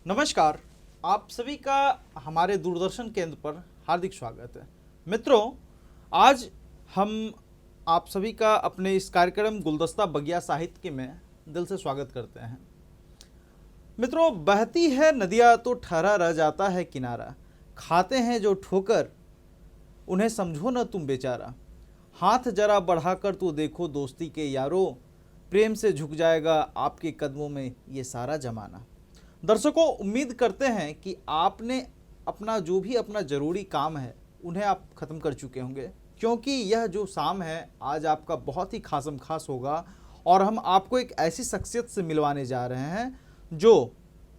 नमस्कार। आप सभी का हमारे दूरदर्शन केंद्र पर हार्दिक स्वागत है। मित्रों, आज हम आप सभी का अपने इस कार्यक्रम गुलदस्ता बगिया साहित्य में दिल से स्वागत करते हैं। मित्रों, बहती है नदियाँ तो ठहरा रह जाता है किनारा, खाते हैं जो ठोकर उन्हें समझो न तुम बेचारा, हाथ जरा बढ़ाकर तो देखो दोस्ती के यारो, प्रेम से झुक जाएगा आपके कदमों में ये सारा जमाना। दर्शकों, उम्मीद करते हैं कि आपने अपना जो भी अपना ज़रूरी काम है उन्हें आप ख़त्म कर चुके होंगे, क्योंकि यह जो शाम है आज आपका बहुत ही खासम खास होगा और हम आपको एक ऐसी शख्सियत से मिलवाने जा रहे हैं जो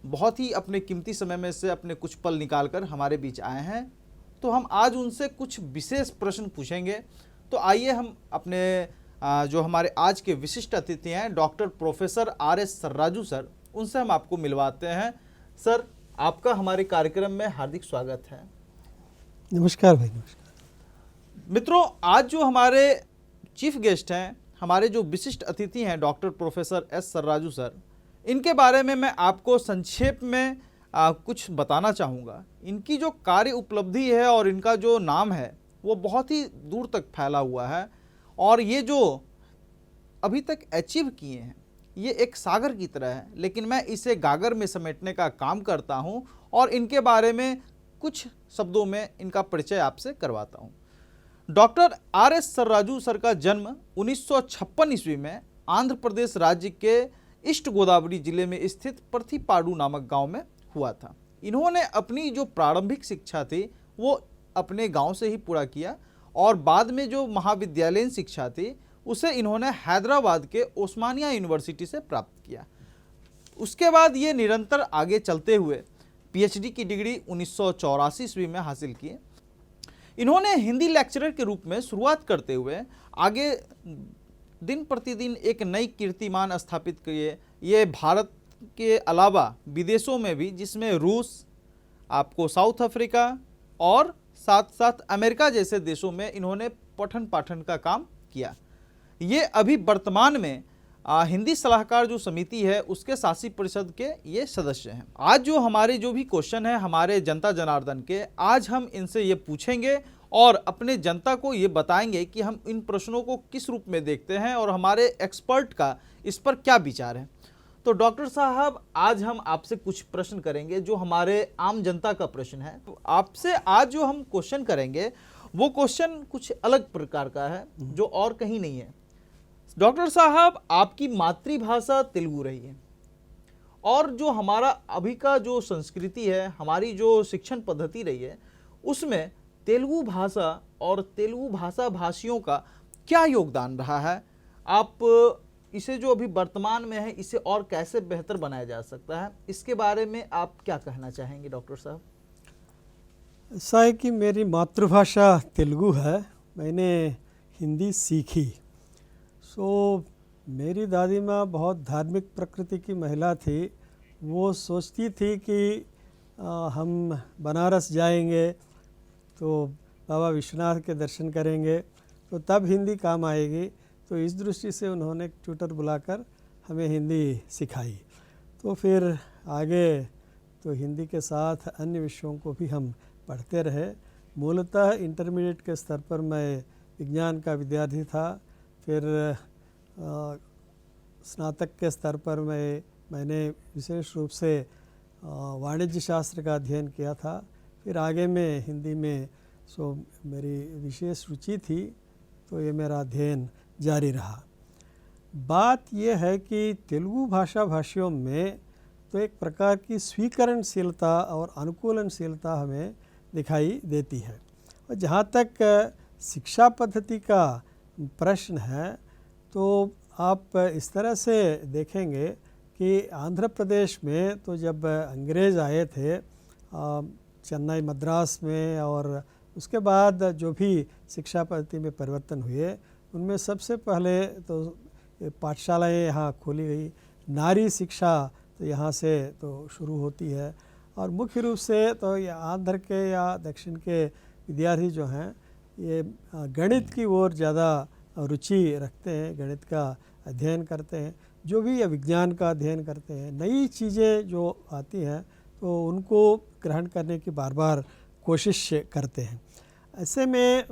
बहुत ही अपने कीमती समय में से अपने कुछ पल निकाल कर हमारे बीच आए हैं। तो हम आज उनसे कुछ विशेष प्रश्न पूछेंगे। तो आइए हम अपने जो हमारे आज के विशिष्ट अतिथि हैं डॉक्टर प्रोफेसर आर.एस. सर्राजू सर, उनसे हम आपको मिलवाते हैं। सर, आपका हमारे कार्यक्रम में हार्दिक स्वागत है। नमस्कार भाई। नमस्कार मित्रों, आज जो हमारे चीफ गेस्ट हैं, हमारे जो विशिष्ट अतिथि हैं डॉक्टर प्रोफेसर एस सर्राजू सर, इनके बारे में मैं आपको संक्षेप में कुछ बताना चाहूँगा। इनकी जो कार्य उपलब्धि है और इनका जो नाम है वो बहुत ही दूर तक फैला हुआ है और ये जो अभी तक अचीव किए हैं ये एक सागर की तरह है, लेकिन मैं इसे गागर में समेटने का काम करता हूं और इनके बारे में कुछ शब्दों में इनका परिचय आपसे करवाता हूं। Doctor R S. सर्राजू सर का जन्म 1956 ईस्वी में आंध्र प्रदेश राज्य के ईस्ट गोदावरी जिले में स्थित प्रथिपाडु नामक गांव में हुआ था। इन्होंने अपनी जो प्रारंभिक शिक्षा थी वो अपने गांव से ही पूरा किया और बाद में जो महाविद्यालयीन शिक्षा थी उसे इन्होंने हैदराबाद के ओस्मानिया यूनिवर्सिटी से प्राप्त किया। उसके बाद ये निरंतर आगे चलते हुए पीएचडी की डिग्री 1984 ईस्वी में हासिल की। इन्होंने हिंदी लेक्चरर के रूप में शुरुआत करते हुए आगे दिन प्रतिदिन एक नई कीर्तिमान स्थापित किए। ये भारत के अलावा विदेशों में भी, जिसमें रूस, आपको साउथ अफ्रीका और साथ साथ अमेरिका जैसे देशों में इन्होंने पठन पाठन का काम किया। ये अभी वर्तमान में हिंदी सलाहकार जो समिति है उसके शासी परिषद के ये सदस्य हैं। आज जो हमारे जो भी क्वेश्चन है हमारे जनता जनार्दन के, आज हम इनसे ये पूछेंगे और अपने जनता को ये बताएंगे कि हम इन प्रश्नों को किस रूप में देखते हैं और हमारे एक्सपर्ट का इस पर क्या विचार है। तो डॉक्टर साहब, आज हम आपसे कुछ प्रश्न करेंगे जो हमारे आम जनता का प्रश्न है। तो आपसे आज जो हम क्वेश्चन करेंगे वो क्वेश्चन कुछ अलग प्रकार का है जो और कहीं नहीं है। डॉक्टर साहब, आपकी मातृभाषा तेलुगु रही है और जो हमारा अभी का जो संस्कृति है, हमारी जो शिक्षण पद्धति रही है, उसमें तेलुगु भाषा और तेलुगु भाषा भाषियों का क्या योगदान रहा है? आप इसे जो अभी वर्तमान में है इसे और कैसे बेहतर बनाया जा सकता है, इसके बारे में आप क्या कहना चाहेंगे डॉक्टर साहब? ऐसा है कि मेरी मातृभाषा तेलुगु है, मैंने हिंदी सीखी। मेरी दादी माँ बहुत धार्मिक प्रकृति की महिला थी। वो सोचती थी कि हम बनारस जाएंगे तो बाबा विश्वनाथ के दर्शन करेंगे तो तब हिंदी काम आएगी। तो इस दृष्टि से उन्होंने एक ट्यूटर बुलाकर हमें हिंदी सिखाई। तो फिर आगे तो हिंदी के साथ अन्य विषयों को भी हम पढ़ते रहे। मूलतः इंटरमीडिएट के स्तर पर मैं विज्ञान का विद्यार्थी था। फिर स्नातक के स्तर पर मैंने विशेष रूप से वाणिज्य शास्त्र का अध्ययन किया था। फिर आगे में हिंदी में मेरी विशेष रुचि थी, तो ये मेरा अध्ययन जारी रहा। बात यह है कि तेलुगु भाषा भाषियों में तो एक प्रकार की स्वीकरणशीलता और अनुकूलनशीलता हमें दिखाई देती है। और जहाँ तक शिक्षा पद्धति का प्रश्न है तो आप इस तरह से देखेंगे कि आंध्र प्रदेश में तो जब अंग्रेज़ आए थे चेन्नई मद्रास में, और उसके बाद जो भी शिक्षा पद्धति में परिवर्तन हुए उनमें सबसे पहले तो पाठशालाएँ यहाँ खोली गई। नारी शिक्षा तो यहाँ से तो शुरू होती है और मुख्य रूप से तो ये आंध्र के या दक्षिण के विद्यार्थी जो हैं ये गणित की ओर ज़्यादा रुचि रखते हैं, गणित का अध्ययन करते हैं, जो भी ये विज्ञान का अध्ययन करते हैं। नई चीज़ें जो आती हैं तो उनको ग्रहण करने की बार बार कोशिश करते हैं। ऐसे में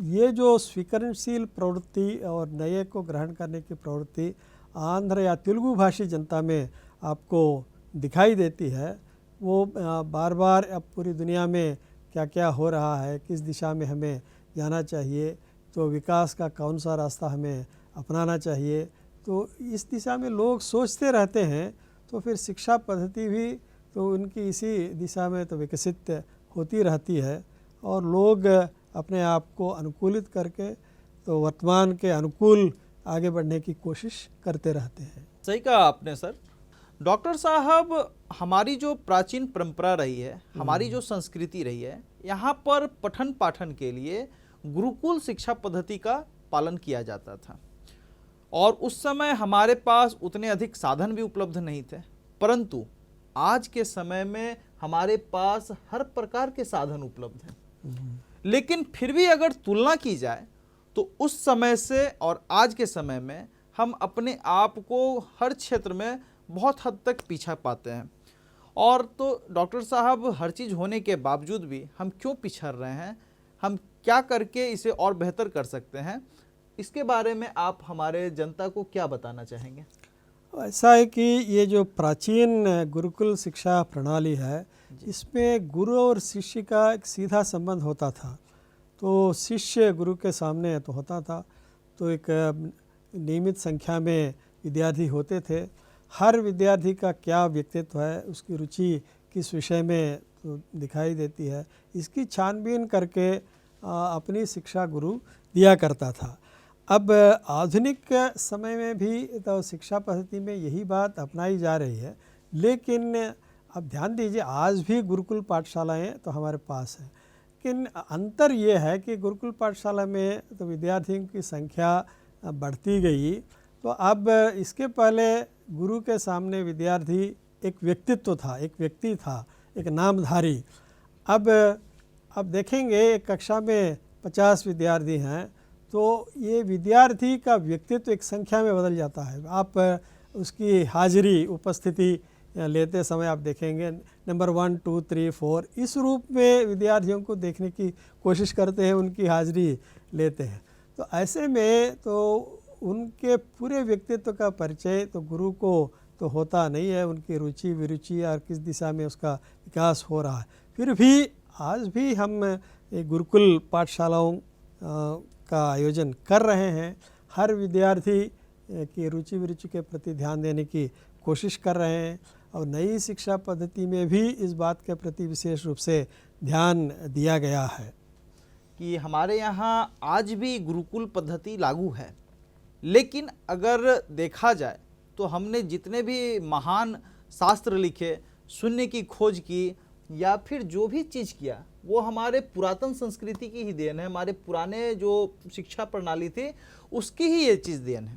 ये जो स्वीकरणशील प्रवृत्ति और नए को ग्रहण करने की प्रवृत्ति आंध्र या तेलुगु भाषी जनता में आपको दिखाई देती है, वो बार बार अब पूरी दुनिया में क्या क्या हो रहा है, किस दिशा में हमें जाना चाहिए, तो विकास का कौन सा रास्ता हमें अपनाना चाहिए, तो इस दिशा में लोग सोचते रहते हैं। तो फिर शिक्षा पद्धति भी तो उनकी इसी दिशा में तो विकसित होती रहती है और लोग अपने आप को अनुकूलित करके तो वर्तमान के अनुकूल आगे बढ़ने की कोशिश करते रहते हैं। सही कहा आपने सर। डॉक्टर साहब, हमारी जो प्राचीन परंपरा रही है, हमारी जो संस्कृति रही है, यहाँ पर पठन पाठन के लिए गुरुकुल शिक्षा पद्धति का पालन किया जाता था और उस समय हमारे पास उतने अधिक साधन भी उपलब्ध नहीं थे, परंतु आज के समय में हमारे पास हर प्रकार के साधन उपलब्ध हैं। लेकिन फिर भी अगर तुलना की जाए तो उस समय से और आज के समय में हम अपने आप को हर क्षेत्र में बहुत हद तक पीछा पाते हैं। और तो डॉक्टर साहब, हर चीज़ होने के बावजूद भी हम क्यों पिछड़ रहे हैं, हम क्या करके इसे और बेहतर कर सकते हैं, इसके बारे में आप हमारे जनता को क्या बताना चाहेंगे? ऐसा है कि ये जो प्राचीन गुरुकुल शिक्षा प्रणाली है, इसमें गुरु और शिष्य का एक सीधा संबंध होता था। तो शिष्य गुरु के सामने तो होता था, तो एक नियमित संख्या में विद्यार्थी होते थे। हर विद्यार्थी का क्या व्यक्तित्व है, उसकी रुचि किस विषय में तो दिखाई देती है, इसकी छानबीन करके अपनी शिक्षा गुरु दिया करता था। अब आधुनिक समय में भी तो शिक्षा पद्धति में यही बात अपनाई जा रही है, लेकिन अब ध्यान दीजिए, आज भी गुरुकुल पाठशालाएं तो हमारे पास हैं, लेकिन अंतर ये है कि गुरुकुल पाठशाला में तो विद्यार्थियों की संख्या बढ़ती गई, तो अब इसके पहले गुरु के सामने विद्यार्थी एक व्यक्तित्व था, एक व्यक्ति था, एक नामधारी। अब देखेंगे एक कक्षा में 50 विद्यार्थी हैं, तो ये विद्यार्थी का व्यक्तित्व एक संख्या में बदल जाता है। आप उसकी हाजिरी, उपस्थिति लेते समय आप देखेंगे नंबर 1, 2, 3, 4 इस रूप में विद्यार्थियों को देखने की कोशिश करते हैं, उनकी हाजिरी लेते हैं। तो ऐसे में तो उनके पूरे व्यक्तित्व का परिचय तो गुरु को तो होता नहीं है, उनकी रुचि विरुचि और किस दिशा में उसका विकास हो रहा है। फिर भी आज भी हम गुरुकुल पाठशालाओं का आयोजन कर रहे हैं, हर विद्यार्थी की रुचि विरुचि के प्रति ध्यान देने की कोशिश कर रहे हैं और नई शिक्षा पद्धति में भी इस बात के प्रति विशेष रूप से ध्यान दिया गया है कि हमारे यहाँ आज भी गुरुकुल पद्धति लागू है। लेकिन अगर देखा जाए तो हमने जितने भी महान शास्त्र लिखे, शून्य की खोज की या फिर जो भी चीज़ किया, वो हमारे पुरातन संस्कृति की ही देन है, हमारे पुराने जो शिक्षा प्रणाली थी उसकी ही ये चीज़ देन है।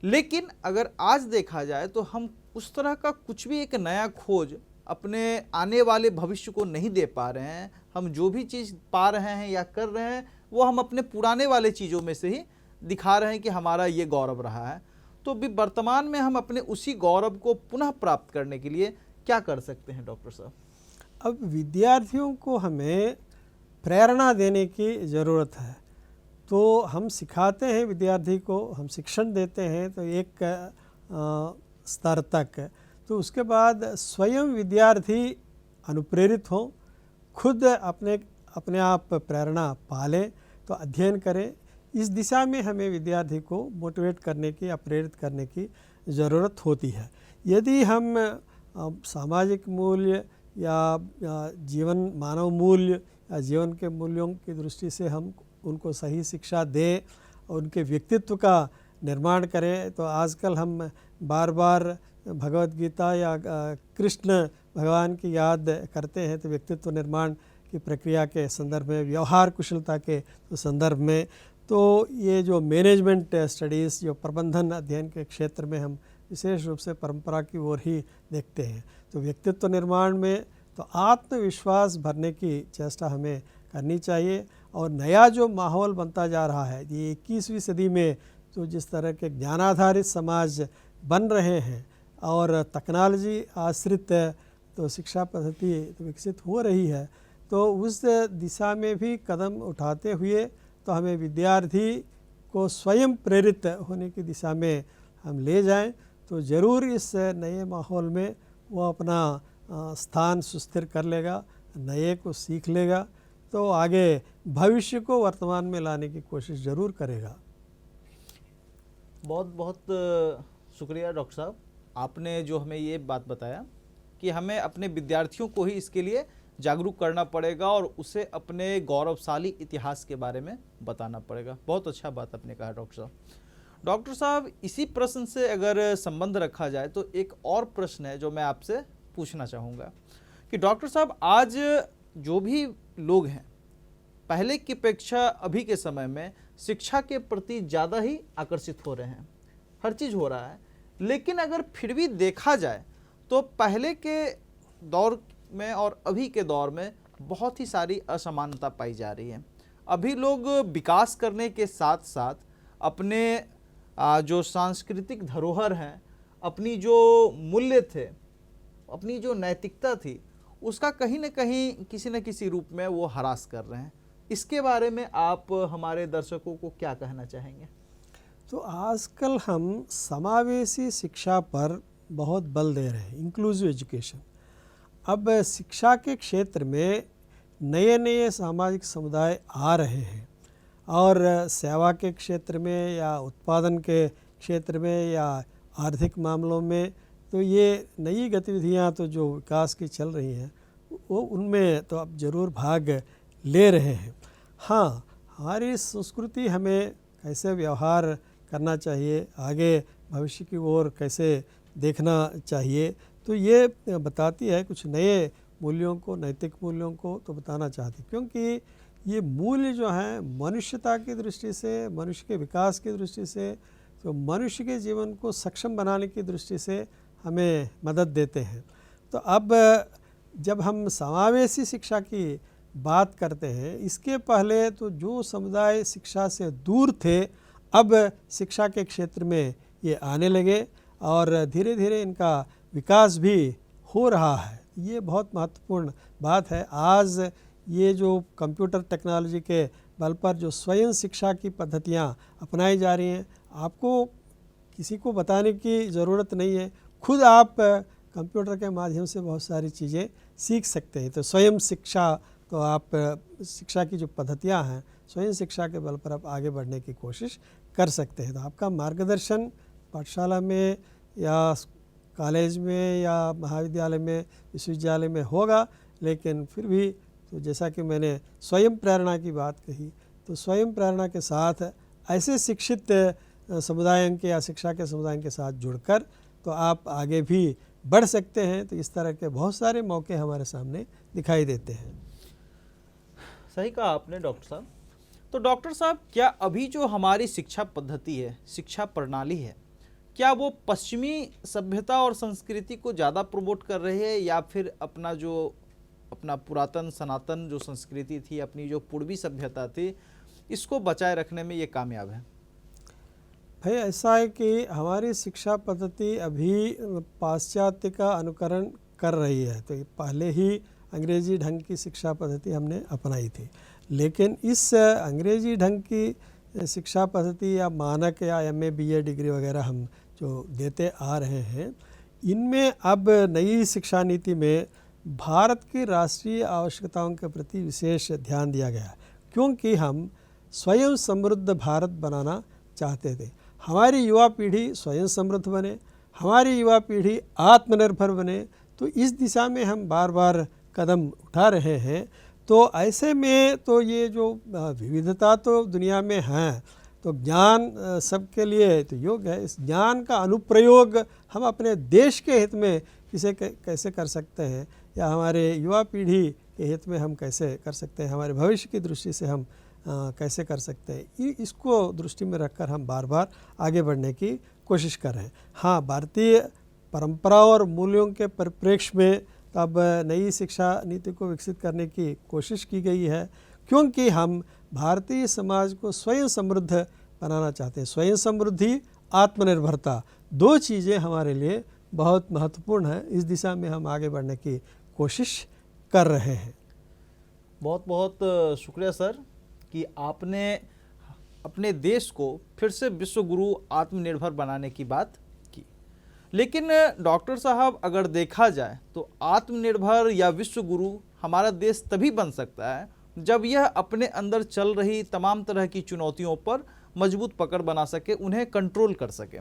लेकिन अगर आज देखा जाए तो हम उस तरह का कुछ भी एक नया खोज अपने आने वाले भविष्य को नहीं दे पा रहे हैं। हम जो भी चीज़ पा रहे हैं या कर रहे हैं वो हम अपने पुराने वाले चीज़ों में से ही दिखा रहे हैं कि हमारा ये गौरव रहा है। तो भी वर्तमान में हम अपने उसी गौरव को पुनः प्राप्त करने के लिए क्या कर सकते हैं डॉक्टर साहब? अब विद्यार्थियों को हमें प्रेरणा देने की ज़रूरत है। तो हम सिखाते हैं विद्यार्थी को, हम शिक्षण देते हैं तो एक स्तर तक, तो उसके बाद स्वयं विद्यार्थी अनुप्रेरित हों, खुद अपने आप प्रेरणा पालें, तो अध्ययन करें। इस दिशा में हमें विद्यार्थी को मोटिवेट करने की या प्रेरित करने की ज़रूरत होती है। यदि हम सामाजिक मूल्य या जीवन मानव मूल्य या जीवन के मूल्यों की दृष्टि से हम उनको सही शिक्षा दें और उनके व्यक्तित्व का निर्माण करें, तो आजकल हम बार बार भगवत गीता या कृष्ण भगवान की याद करते हैं, तो व्यक्तित्व निर्माण की प्रक्रिया के संदर्भ में, व्यवहार कुशलता के संदर्भ में, तो ये जो मैनेजमेंट स्टडीज़, जो प्रबंधन अध्ययन के क्षेत्र में हम विशेष रूप से परंपरा की ओर ही देखते हैं। तो व्यक्तित्व निर्माण में तो आत्मविश्वास भरने की चेष्टा हमें करनी चाहिए। और नया जो माहौल बनता जा रहा है, ये 21वीं सदी में तो जिस तरह के ज्ञानाधारित समाज बन रहे हैं और तकनॉलोजी आश्रित तो शिक्षा पद्धति तो विकसित हो रही है, तो उस दिशा में भी कदम उठाते हुए तो हमें विद्यार्थी को स्वयं प्रेरित होने की दिशा में हम ले जाएं, तो ज़रूर इस नए माहौल में वो अपना स्थान सुस्थिर कर लेगा, नए को सीख लेगा, तो आगे भविष्य को वर्तमान में लाने की कोशिश ज़रूर करेगा। बहुत बहुत शुक्रिया डॉक्टर साहब, आपने जो हमें ये बात बताया कि हमें अपने विद्यार्थियों को ही इसके लिए जागरूक करना पड़ेगा और उसे अपने गौरवशाली इतिहास के बारे में बताना पड़ेगा। बहुत अच्छा बात आपने कहा डॉक्टर साहब। डॉक्टर साहब, इसी प्रश्न से अगर संबंध रखा जाए तो एक और प्रश्न है जो मैं आपसे पूछना चाहूँगा कि डॉक्टर साहब, आज जो भी लोग हैं पहले की अपेक्षा अभी के समय में शिक्षा के प्रति ज़्यादा ही आकर्षित हो रहे हैं। हर चीज़ हो रहा है, लेकिन अगर फिर भी देखा जाए तो पहले के दौर में और अभी के दौर में बहुत ही सारी असमानता पाई जा रही है। अभी लोग विकास करने के साथ साथ अपने जो सांस्कृतिक धरोहर हैं, अपनी जो मूल्य थे, अपनी जो नैतिकता थी, उसका कहीं न कहीं किसी न किसी रूप में वो हरास कर रहे हैं। इसके बारे में आप हमारे दर्शकों को क्या कहना चाहेंगे? तो आजकल हम समावेशी शिक्षा पर बहुत बल दे रहे हैं, इंक्लूसिव एजुकेशन। अब शिक्षा के क्षेत्र में नए नए सामाजिक समुदाय आ रहे हैं और सेवा के क्षेत्र में या उत्पादन के क्षेत्र में या आर्थिक मामलों में, तो ये नई गतिविधियां तो जो विकास की चल रही हैं वो उनमें तो अब ज़रूर भाग ले रहे हैं। हाँ, हमारी संस्कृति हमें कैसे व्यवहार करना चाहिए, आगे भविष्य की ओर कैसे देखना चाहिए, तो ये बताती है कुछ नए मूल्यों को, नैतिक मूल्यों को तो बताना चाहती, क्योंकि ये मूल्य जो हैं मनुष्यता की दृष्टि से, मनुष्य के विकास की दृष्टि से, तो मनुष्य के जीवन को सक्षम बनाने की दृष्टि से हमें मदद देते हैं। तो अब जब हम समावेशी शिक्षा की बात करते हैं, इसके पहले तो जो समुदाय शिक्षा से दूर थे अब शिक्षा के क्षेत्र में ये आने लगे और धीरे धीरे इनका विकास भी हो रहा है। ये बहुत महत्वपूर्ण बात है। आज ये जो कंप्यूटर टेक्नोलॉजी के बल पर जो स्वयं शिक्षा की पद्धतियाँ अपनाई जा रही हैं, आपको किसी को बताने की ज़रूरत नहीं है, खुद आप कंप्यूटर के माध्यम से बहुत सारी चीज़ें सीख सकते हैं। तो स्वयं शिक्षा, तो आप शिक्षा की जो पद्धतियाँ हैं स्वयं शिक्षा के बल पर आप आगे बढ़ने की कोशिश कर सकते हैं। तो आपका मार्गदर्शन पाठशाला में या कॉलेज में या महाविद्यालय में, विश्वविद्यालय में होगा, लेकिन फिर भी तो जैसा कि मैंने स्वयं प्रेरणा की बात कही, तो स्वयं प्रेरणा के साथ ऐसे शिक्षित समुदायों के या शिक्षा के समुदायों के साथ जुड़कर तो आप आगे भी बढ़ सकते हैं। तो इस तरह के बहुत सारे मौके हमारे सामने दिखाई देते हैं। सही कहा आपने डॉक्टर साहब। तो डॉक्टर साहब, क्या अभी जो हमारी शिक्षा पद्धति है, शिक्षा प्रणाली है, क्या वो पश्चिमी सभ्यता और संस्कृति को ज़्यादा प्रमोट कर रही है या फिर अपना पुरातन सनातन जो संस्कृति थी, अपनी जो पूर्वी सभ्यता थी, इसको बचाए रखने में ये कामयाब है? भाई ऐसा है कि हमारी शिक्षा पद्धति अभी पाश्चात्य का अनुकरण कर रही है। तो पहले ही अंग्रेजी ढंग की शिक्षा पद्धति हमने अपनाई थी, लेकिन इस अंग्रेजी ढंग की शिक्षा पद्धति या मानक या MA BA डिग्री वगैरह हम जो देते आ रहे हैं, इनमें अब नई शिक्षा नीति में भारत की राष्ट्रीय आवश्यकताओं के प्रति विशेष ध्यान दिया गया, क्योंकि हम स्वयं समृद्ध भारत बनाना चाहते थे। हमारी युवा पीढ़ी स्वयं समृद्ध बने, हमारी युवा पीढ़ी आत्मनिर्भर बने, तो इस दिशा में हम बार बार कदम उठा रहे हैं। तो ऐसे में तो ये जो विविधता तो दुनिया में है, तो ज्ञान सबके लिए तो योग्य है। इस ज्ञान का अनुप्रयोग हम अपने देश के हित में कैसे कर सकते हैं, या हमारे युवा पीढ़ी के हित में हम कैसे कर सकते हैं, हमारे भविष्य की दृष्टि से हम कैसे कर सकते हैं, इसको दृष्टि में रखकर हम बार बार आगे बढ़ने की कोशिश कर रहे हैं। हाँ, भारतीय परंपरा और मूल्यों के परिप्रेक्ष्य में अब नई शिक्षा नीति को विकसित करने की कोशिश की गई है, क्योंकि हम भारतीय समाज को स्वयं समृद्ध बनाना चाहते हैं। स्वयं समृद्धि, आत्मनिर्भरता, दो चीज़ें हमारे लिए बहुत महत्वपूर्ण है। इस दिशा में हम आगे बढ़ने की कोशिश कर रहे हैं। बहुत बहुत शुक्रिया सर कि आपने अपने देश को फिर से विश्व गुरु आत्मनिर्भर बनाने की बात की। लेकिन डॉक्टर साहब, अगर देखा जाए तो आत्मनिर्भर या विश्व गुरु हमारा देश तभी बन सकता है जब यह अपने अंदर चल रही तमाम तरह की चुनौतियों पर मजबूत पकड़ बना सके, उन्हें कंट्रोल कर सके।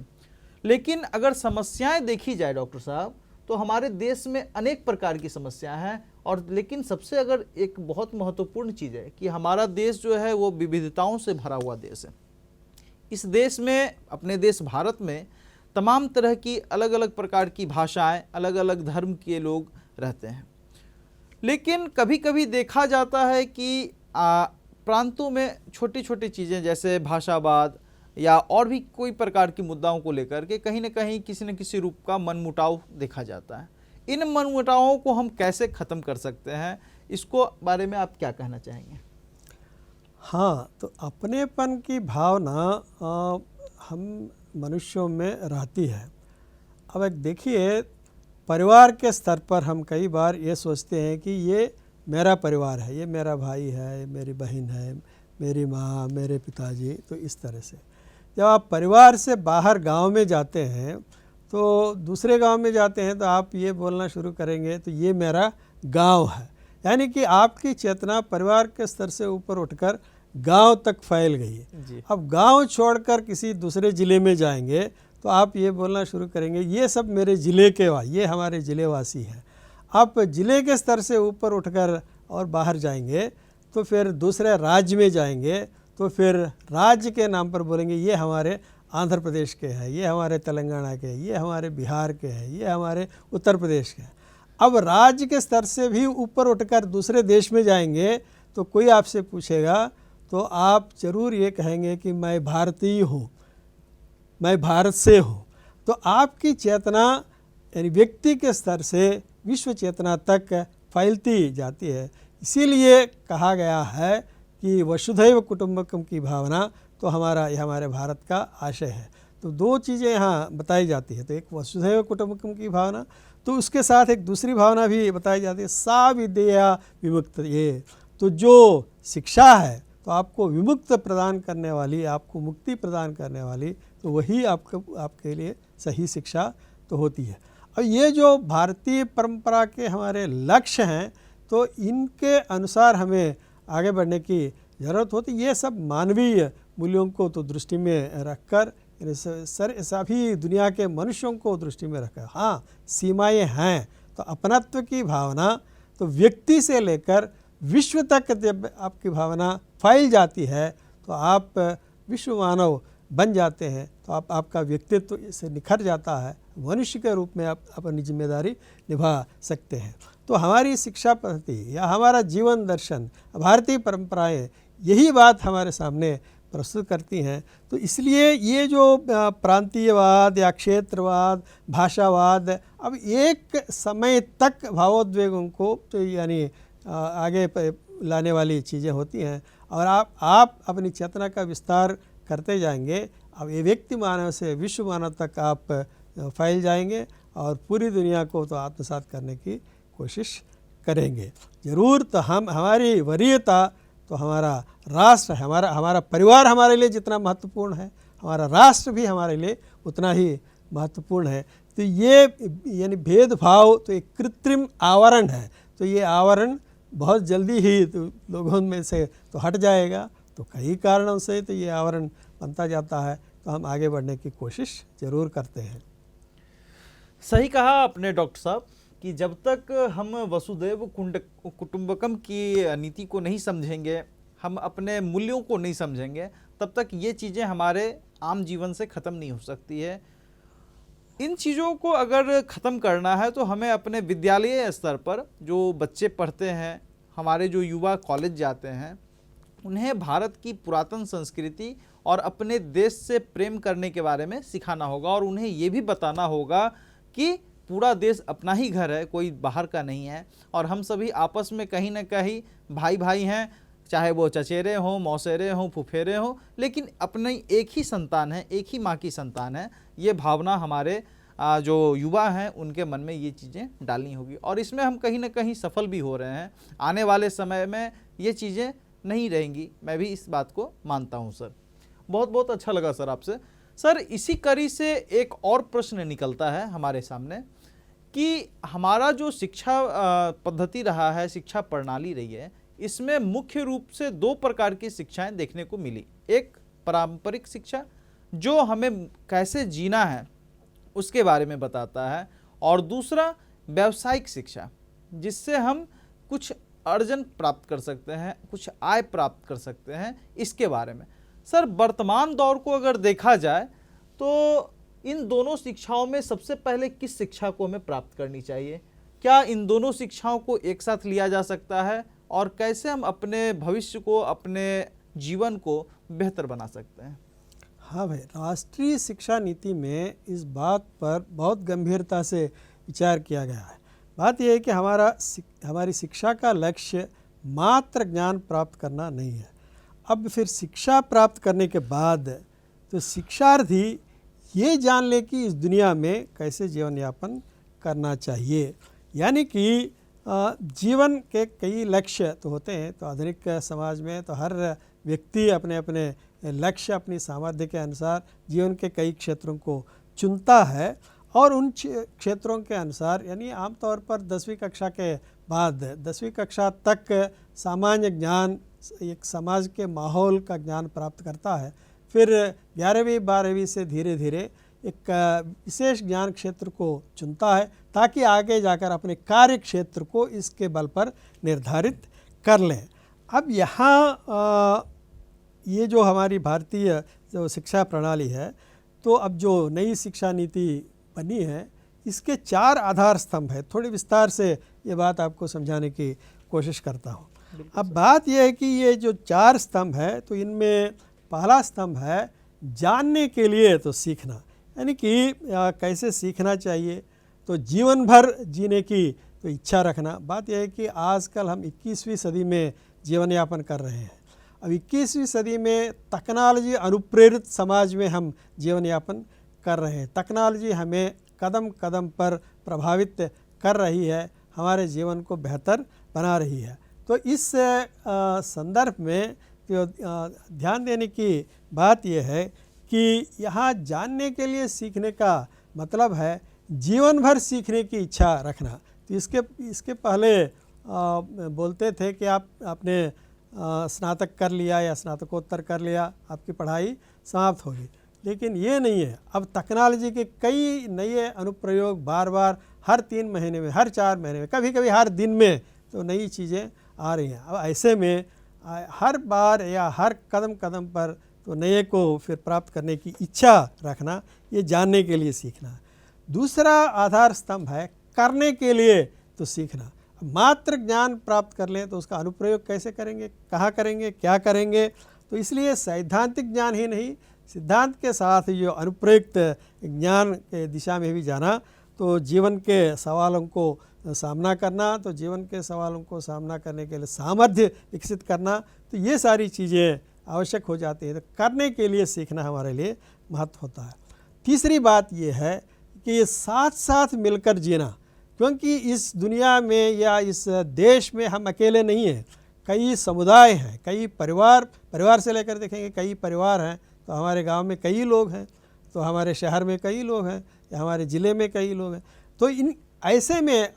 लेकिन अगर समस्याएं देखी जाए डॉक्टर साहब, तो हमारे देश में अनेक प्रकार की समस्याएं हैं, और लेकिन सबसे अगर एक बहुत महत्वपूर्ण चीज़ है कि हमारा देश जो है वो विविधताओं से भरा हुआ देश है। इस देश में, अपने देश भारत में, तमाम तरह की अलग अलग प्रकार की भाषाएं, अलग अलग धर्म के लोग रहते हैं। लेकिन कभी कभी देखा जाता है कि प्रांतों में छोटी छोटी चीज़ें जैसे भाषावाद या और भी कोई प्रकार की मुद्दाओं को लेकर के कहीं न कहीं किसी न किसी रूप का मनमुटाव देखा जाता है। इन मनमुटावों को हम कैसे ख़त्म कर सकते हैं, इसको बारे में आप क्या कहना चाहेंगे? हाँ, तो अपनेपन की भावना हम मनुष्यों में रहती है। अब एक देखिए, परिवार के स्तर पर हम कई बार ये सोचते हैं कि ये मेरा परिवार है, ये मेरा भाई है, ये मेरी बहन है, मेरी माँ, मेरे पिताजी। तो इस तरह से जब आप परिवार से बाहर गांव में जाते हैं, तो दूसरे गांव में जाते हैं, तो आप ये बोलना शुरू करेंगे तो ये मेरा गांव है। यानी कि आपकी चेतना परिवार के स्तर से ऊपर उठकर गांव तक फैल गई है। अब गांव छोड़कर किसी दूसरे ज़िले में जाएंगे तो आप ये बोलना शुरू करेंगे ये सब मेरे ज़िले के ये हमारे ज़िलेवासी हैं। आप ज़िले के स्तर से ऊपर उठकर और बाहर जाएंगे तो फिर दूसरे राज्य में जाएंगे तो फिर राज्य के नाम पर बोलेंगे ये हमारे आंध्र प्रदेश के हैं, ये हमारे तेलंगाना के हैं, ये हमारे बिहार के हैं, ये हमारे उत्तर प्रदेश के हैं। अब राज्य के स्तर से भी ऊपर उठकर दूसरे देश में जाएंगे तो कोई आपसे पूछेगा तो आप ज़रूर ये कहेंगे कि मैं भारतीय हूँ, मैं भारत से हूँ। तो आपकी चेतना यानी व्यक्ति के स्तर से विश्व चेतना तक फैलती जाती है। इसीलिए कहा गया है कि वसुधैव कुटुंबकम की भावना तो हमारे भारत का आशय है। तो दो चीज़ें यहाँ बताई जाती है, तो एक वसुधैव कुटुंबकम की भावना, तो उसके साथ एक दूसरी भावना भी बताई जाती है, सा विद्या विमुक्त। ये तो जो शिक्षा है तो आपको विमुक्त प्रदान करने वाली, आपको मुक्ति प्रदान करने वाली, तो वही आपके लिए सही शिक्षा तो होती है। अब ये जो भारतीय परंपरा के हमारे लक्ष्य हैं तो इनके अनुसार हमें आगे बढ़ने की ज़रूरत होती। ये सब मानवीय मूल्यों को तो दृष्टि में रखकर, सभी दुनिया के मनुष्यों को दृष्टि में रखकर, हाँ सीमाएं हैं। तो अपनत्व की भावना तो व्यक्ति से लेकर विश्व तक जब आपकी भावना फैल जाती है तो आप विश्व मानव बन जाते हैं। तो आपका व्यक्तित्व इससे निखर जाता है, मनुष्य के रूप में आप अपनी जिम्मेदारी निभा सकते हैं। तो हमारी शिक्षा पद्धति या हमारा जीवन दर्शन, भारतीय परंपराएं यही बात हमारे सामने प्रस्तुत करती हैं। तो इसलिए ये जो प्रांतीयवाद या क्षेत्रवाद, भाषावाद, अब एक समय तक भावोद्वेगों को तो यानी आगे लाने वाली चीज़ें होती हैं, और आप अपनी चेतना का विस्तार करते जाएंगे। अब ये व्यक्ति मानव से विश्व मानव तक आप फैल जाएंगे और पूरी दुनिया को तो आत्मसात करने की कोशिश करेंगे ज़रूर। तो हमारी वरीयता तो हमारा राष्ट्र है, हमारा परिवार हमारे लिए जितना महत्वपूर्ण है, हमारा राष्ट्र भी हमारे लिए उतना ही महत्वपूर्ण है। तो ये यानी भेदभाव तो एक कृत्रिम आवरण है, तो ये आवरण बहुत जल्दी ही तो लोगों में से तो हट जाएगा। तो कई कारणों से तो ये आवरण बनता जाता है, तो हम आगे बढ़ने की कोशिश ज़रूर करते हैं। सही कहा आपने डॉक्टर साहब कि जब तक हम वसुधैव कुटुंबकम की नीति को नहीं समझेंगे, हम अपने मूल्यों को नहीं समझेंगे, तब तक ये चीज़ें हमारे आम जीवन से ख़त्म नहीं हो सकती है। इन चीज़ों को अगर ख़त्म करना है तो हमें अपने विद्यालय स्तर पर जो बच्चे पढ़ते हैं, हमारे जो युवा कॉलेज जाते हैं, उन्हें भारत की पुरातन संस्कृति और अपने देश से प्रेम करने के बारे में सिखाना होगा, और उन्हें ये भी बताना होगा कि पूरा देश अपना ही घर है, कोई बाहर का नहीं है, और हम सभी आपस में कहीं ना कहीं भाई भाई हैं, चाहे वो चचेरे हों, मौसेरे हों, फुफेरे हों, लेकिन अपनी एक ही संतान है, एक ही माँ की संतान है। ये भावना हमारे जो युवा हैं उनके मन में ये चीज़ें डालनी होगी, और इसमें हम कहीं ना कहीं सफल भी हो रहे हैं। आने वाले समय में ये चीज़ें नहीं रहेंगी, मैं भी इस बात को मानता हूँ सर। बहुत बहुत अच्छा लगा सर आपसे। सर, इसी कड़ी से एक और प्रश्न निकलता है हमारे सामने कि हमारा जो शिक्षा पद्धति रहा है, शिक्षा प्रणाली रही है, इसमें मुख्य रूप से दो प्रकार की शिक्षाएं देखने को मिली। एक पारंपरिक शिक्षा जो हमें कैसे जीना है उसके बारे में बताता है, और दूसरा व्यावसायिक शिक्षा जिससे हम कुछ अर्जन प्राप्त कर सकते हैं, कुछ आय प्राप्त कर सकते हैं, इसके बारे में। सर, वर्तमान दौर को अगर देखा जाए तो इन दोनों शिक्षाओं में सबसे पहले किस शिक्षा को हमें प्राप्त करनी चाहिए? क्या इन दोनों शिक्षाओं को एक साथ लिया जा सकता है, और कैसे हम अपने भविष्य को, अपने जीवन को बेहतर बना सकते हैं? हाँ भाई, राष्ट्रीय शिक्षा नीति में इस बात पर बहुत गंभीरता से विचार किया गया है। बात यह है कि हमारी शिक्षा का लक्ष्य मात्र ज्ञान प्राप्त करना नहीं है। अब फिर शिक्षा प्राप्त करने के बाद तो शिक्षार्थी ये जान ले कि इस दुनिया में कैसे जीवन यापन करना चाहिए। यानी कि जीवन के कई लक्ष्य तो होते हैं, तो आधुनिक समाज में तो हर व्यक्ति अपने अपने लक्ष्य, अपनी सामर्थ्य के अनुसार जीवन के कई क्षेत्रों को चुनता है, और उन क्षेत्रों के अनुसार, यानी आमतौर पर 10वीं कक्षा के बाद 10वीं कक्षा तक सामान्य ज्ञान, एक समाज के माहौल का ज्ञान प्राप्त करता है। फिर 11वीं 12वीं से धीरे धीरे एक विशेष ज्ञान क्षेत्र को चुनता है, ताकि आगे जाकर अपने कार्य क्षेत्र को इसके बल पर निर्धारित कर लें। अब यहाँ ये जो हमारी भारतीय जो शिक्षा प्रणाली है, तो अब जो नई शिक्षा नीति बनी है, इसके 4 आधार स्तंभ है। थोड़ी विस्तार से ये बात आपको समझाने की कोशिश करता हूँ। अब बात यह है कि ये जो 4 स्तंभ है, तो इनमें पहला स्तंभ है जानने के लिए तो सीखना, यानी कि कैसे सीखना चाहिए, तो जीवन भर जीने की तो इच्छा रखना। बात यह है कि आजकल हम 21वीं सदी में जीवन यापन कर रहे हैं। अब 21वीं सदी में टेक्नोलॉजी अनुप्रेरित समाज में हम जीवन यापन कर रहे हैं। टेक्नोलॉजी हमें कदम कदम पर प्रभावित कर रही है, हमारे जीवन को बेहतर बना रही है। तो इस संदर्भ में तो ध्यान देने की बात यह है कि यहाँ जानने के लिए सीखने का मतलब है जीवन भर सीखने की इच्छा रखना। तो इसके पहले बोलते थे कि आपने स्नातक कर लिया या स्नातकोत्तर कर लिया, आपकी पढ़ाई समाप्त होगी, लेकिन ये नहीं है। अब टेक्नोलॉजी के कई नए अनुप्रयोग बार बार हर 3 महीने में, हर 4 महीने में, कभी कभी हर दिन में तो नई चीज़ें आ रही हैं। अब ऐसे में हर बार या हर कदम कदम पर तो नए को फिर प्राप्त करने की इच्छा रखना, ये जानने के लिए सीखना। दूसरा आधार स्तंभ है करने के लिए तो सीखना। मात्र ज्ञान प्राप्त कर लें तो उसका अनुप्रयोग कैसे करेंगे, कहाँ करेंगे, क्या करेंगे। तो इसलिए सैद्धांतिक ज्ञान ही नहीं, सिद्धांत के साथ जो अनुप्रयुक्त ज्ञान के दिशा में भी जाना, तो जीवन के सवालों को सामना करना, तो जीवन के सवालों को सामना करने के लिए सामर्थ्य विकसित करना, तो ये सारी चीज़ें आवश्यक हो जाती है। तो करने के लिए सीखना हमारे लिए महत्व होता है। तीसरी बात ये है कि ये साथ साथ मिलकर जीना, क्योंकि इस दुनिया में या इस देश में हम अकेले नहीं हैं, कई समुदाय हैं, कई परिवार से लेकर देखेंगे कई परिवार हैं। तो हमारे गांव में कई लोग हैं, तो हमारे शहर में कई लोग हैं, या हमारे ज़िले में कई लोग हैं। तो इन ऐसे में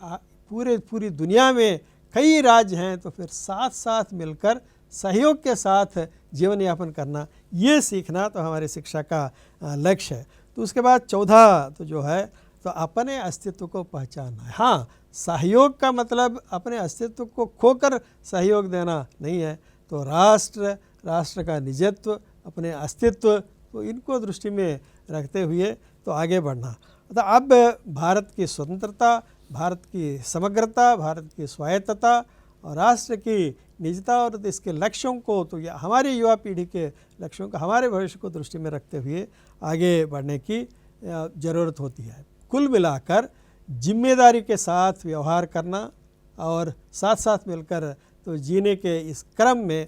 पूरी दुनिया में कई राज्य हैं, तो फिर साथ साथ मिलकर सहयोग के साथ जीवन यापन करना, ये सीखना तो हमारी शिक्षा का लक्ष्य है। तो उसके बाद चौथा तो जो है, तो अपने अस्तित्व को पहचानना है। हाँ, सहयोग का मतलब अपने अस्तित्व को खोकर सहयोग देना नहीं है। तो राष्ट्र का निजत्व, अपने अस्तित्व, तो इनको दृष्टि में रखते हुए तो आगे बढ़ना। तो अब भारत की स्वतंत्रता, भारत की समग्रता, भारत की स्वायत्तता और राष्ट्र की निजता और इसके लक्ष्यों को, तो ये हमारी युवा पीढ़ी के लक्ष्यों को, हमारे भविष्य को दृष्टि में रखते हुए आगे बढ़ने की ज़रूरत होती है। कुल मिलाकर जिम्मेदारी के साथ व्यवहार करना और साथ साथ मिलकर तो जीने के इस क्रम में,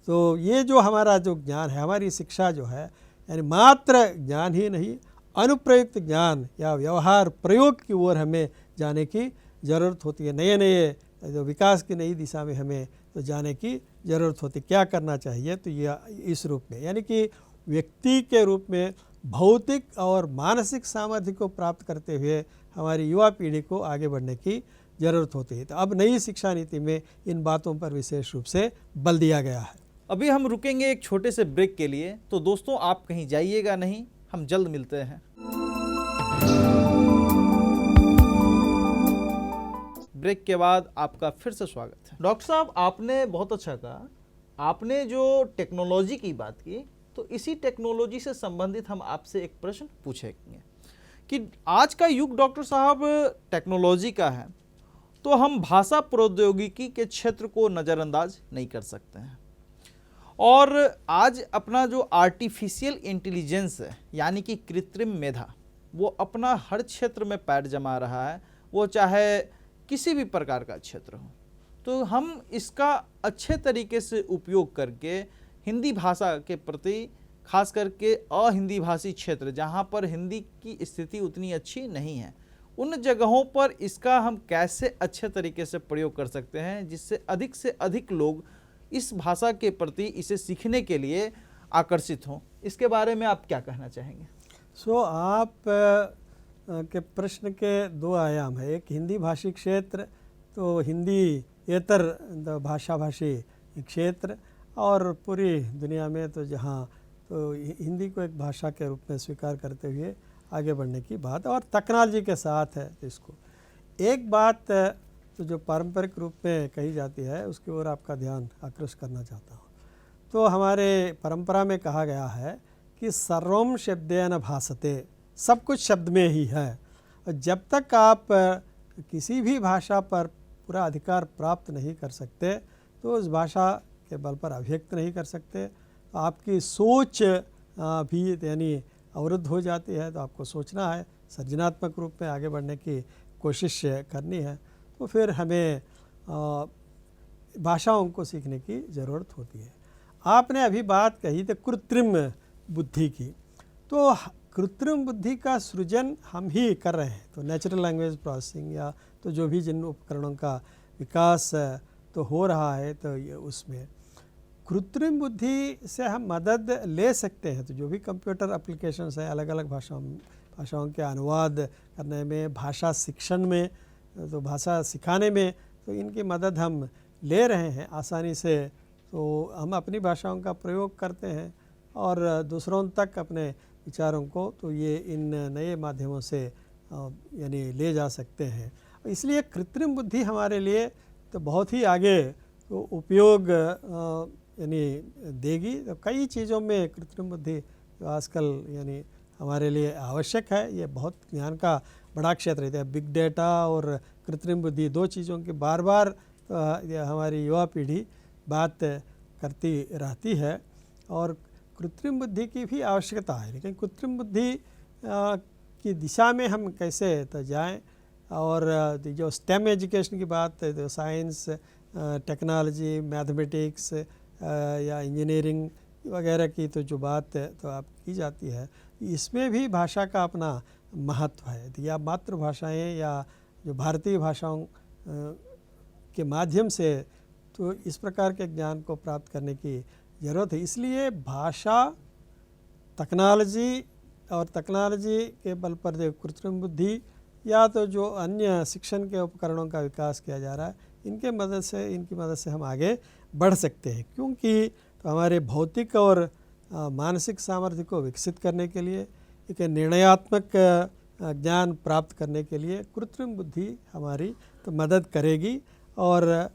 तो ये जो हमारा जो ज्ञान है, हमारी शिक्षा जो है, यानी मात्र ज्ञान ही नहीं, अनुप्रयुक्त ज्ञान या व्यवहार प्रयोग की ओर हमें जाने की ज़रूरत होती है। नए नए जो विकास की नई दिशा में हमें तो जाने की ज़रूरत होती है। क्या करना चाहिए, तो यह इस रूप में, यानी कि व्यक्ति के रूप में भौतिक और मानसिक सामर्थ्य को प्राप्त करते हुए हमारी युवा पीढ़ी को आगे बढ़ने की ज़रूरत होती है। तो अब नई शिक्षा नीति में इन बातों पर विशेष रूप से बल दिया गया है। अभी हम रुकेंगे एक छोटे से ब्रेक के लिए, तो दोस्तों आप कहीं जाइएगा नहीं, हम जल्द मिलते हैं। ब्रेक के बाद आपका फिर से स्वागत है। डॉक्टर साहब, आपने बहुत अच्छा कहा, आपने जो टेक्नोलॉजी की बात की, तो इसी टेक्नोलॉजी से संबंधित हम आपसे एक प्रश्न पूछेंगे कि आज का युग डॉक्टर साहब टेक्नोलॉजी का है, तो हम भाषा प्रौद्योगिकी के क्षेत्र को नज़रअंदाज नहीं कर सकते हैं। और आज अपना जो आर्टिफिशियल इंटेलिजेंस है, यानी कि कृत्रिम मेधा, वो अपना हर क्षेत्र में पैर जमा रहा है, वो चाहे किसी भी प्रकार का क्षेत्र हो। तो हम इसका अच्छे तरीके से उपयोग करके हिंदी भाषा के प्रति, खास करके अहिंदी भाषी क्षेत्र जहाँ पर हिंदी की स्थिति उतनी अच्छी नहीं है, उन जगहों पर इसका हम कैसे अच्छे तरीके से प्रयोग कर सकते हैं, जिससे अधिक से अधिक लोग इस भाषा के प्रति, इसे सीखने के लिए आकर्षित हों। इसके बारे में आप क्या कहना चाहेंगे? आप के प्रश्न के दो आयाम है। एक हिंदी भाषी क्षेत्र, तो हिंदीएतर भाषी क्षेत्र, और पूरी दुनिया में तो जहाँ तो हिंदी को एक भाषा के रूप में स्वीकार करते हुए आगे बढ़ने की बात, और टेक्नोलॉजी के साथ है। तो इसको एक बात तो जो पारंपरिक रूप में कही जाती है, उसकी ओर आपका ध्यान आकृष्ट करना चाहता हूँ। तो हमारे परंपरा में कहा गया है कि सर्वम शब्देन भासते, सब कुछ शब्द में ही है। और जब तक आप किसी भी भाषा पर पूरा अधिकार प्राप्त नहीं कर सकते, तो उस भाषा के बल पर अभिव्यक्त नहीं कर सकते, तो आपकी सोच भी यानी अवरुद्ध हो जाती है। तो आपको सोचना है, सृजनात्मक रूप में आगे बढ़ने की कोशिश करनी है, तो फिर हमें भाषाओं को सीखने की ज़रूरत होती है। आपने अभी बात कही थी कृत्रिम बुद्धि की, तो कृत्रिम बुद्धि का सृजन हम ही कर रहे हैं। तो नेचुरल लैंग्वेज प्रोसेसिंग या तो जो भी जिन उपकरणों का विकास तो हो रहा है, तो ये उसमें कृत्रिम बुद्धि से हम मदद ले सकते हैं। तो जो भी कंप्यूटर एप्लीकेशंस है, अलग अलग भाषाओं के अनुवाद करने में, भाषा शिक्षण में, तो भाषा सिखाने में, तो इनकी मदद हम ले रहे हैं आसानी से। तो हम अपनी भाषाओं का प्रयोग करते हैं और दूसरों तक अपने विचारों को तो ये इन नए माध्यमों से यानी ले जा सकते हैं। इसलिए कृत्रिम बुद्धि हमारे लिए तो बहुत ही आगे तो उपयोग यानी देगी। तो कई चीज़ों में कृत्रिम बुद्धि जो आजकल यानी हमारे लिए आवश्यक है, ये बहुत ज्ञान का बड़ा क्षेत्र है। बिग डेटा और कृत्रिम बुद्धि, दो चीज़ों की बार बार हमारी युवा पीढ़ी बात करती रहती है, और कृत्रिम बुद्धि की भी आवश्यकता है। लेकिन कृत्रिम बुद्धि की दिशा में हम कैसे तो जाएं, और जो स्टेम एजुकेशन की बात है, तो साइंस, टेक्नोलॉजी, मैथमेटिक्स या इंजीनियरिंग वगैरह की तो जो बात है तो आप की जाती है, इसमें भी भाषा का अपना महत्व है। तो या मातृभाषाएँ या जो भारतीय भाषाओं के माध्यम से तो इस प्रकार के ज्ञान को प्राप्त करने की ज़रूरत है। इसलिए भाषा, टेक्नोलॉजी और टेक्नोलॉजी के बल पर जो कृत्रिम बुद्धि या तो जो अन्य शिक्षण के उपकरणों का विकास किया जा रहा है, इनकी मदद से हम आगे बढ़ सकते हैं। क्योंकि तो हमारे भौतिक और मानसिक सामर्थ्य को विकसित करने के लिए, एक निर्णयात्मक ज्ञान प्राप्त करने के लिए कृत्रिम बुद्धि हमारी तो मदद करेगी, और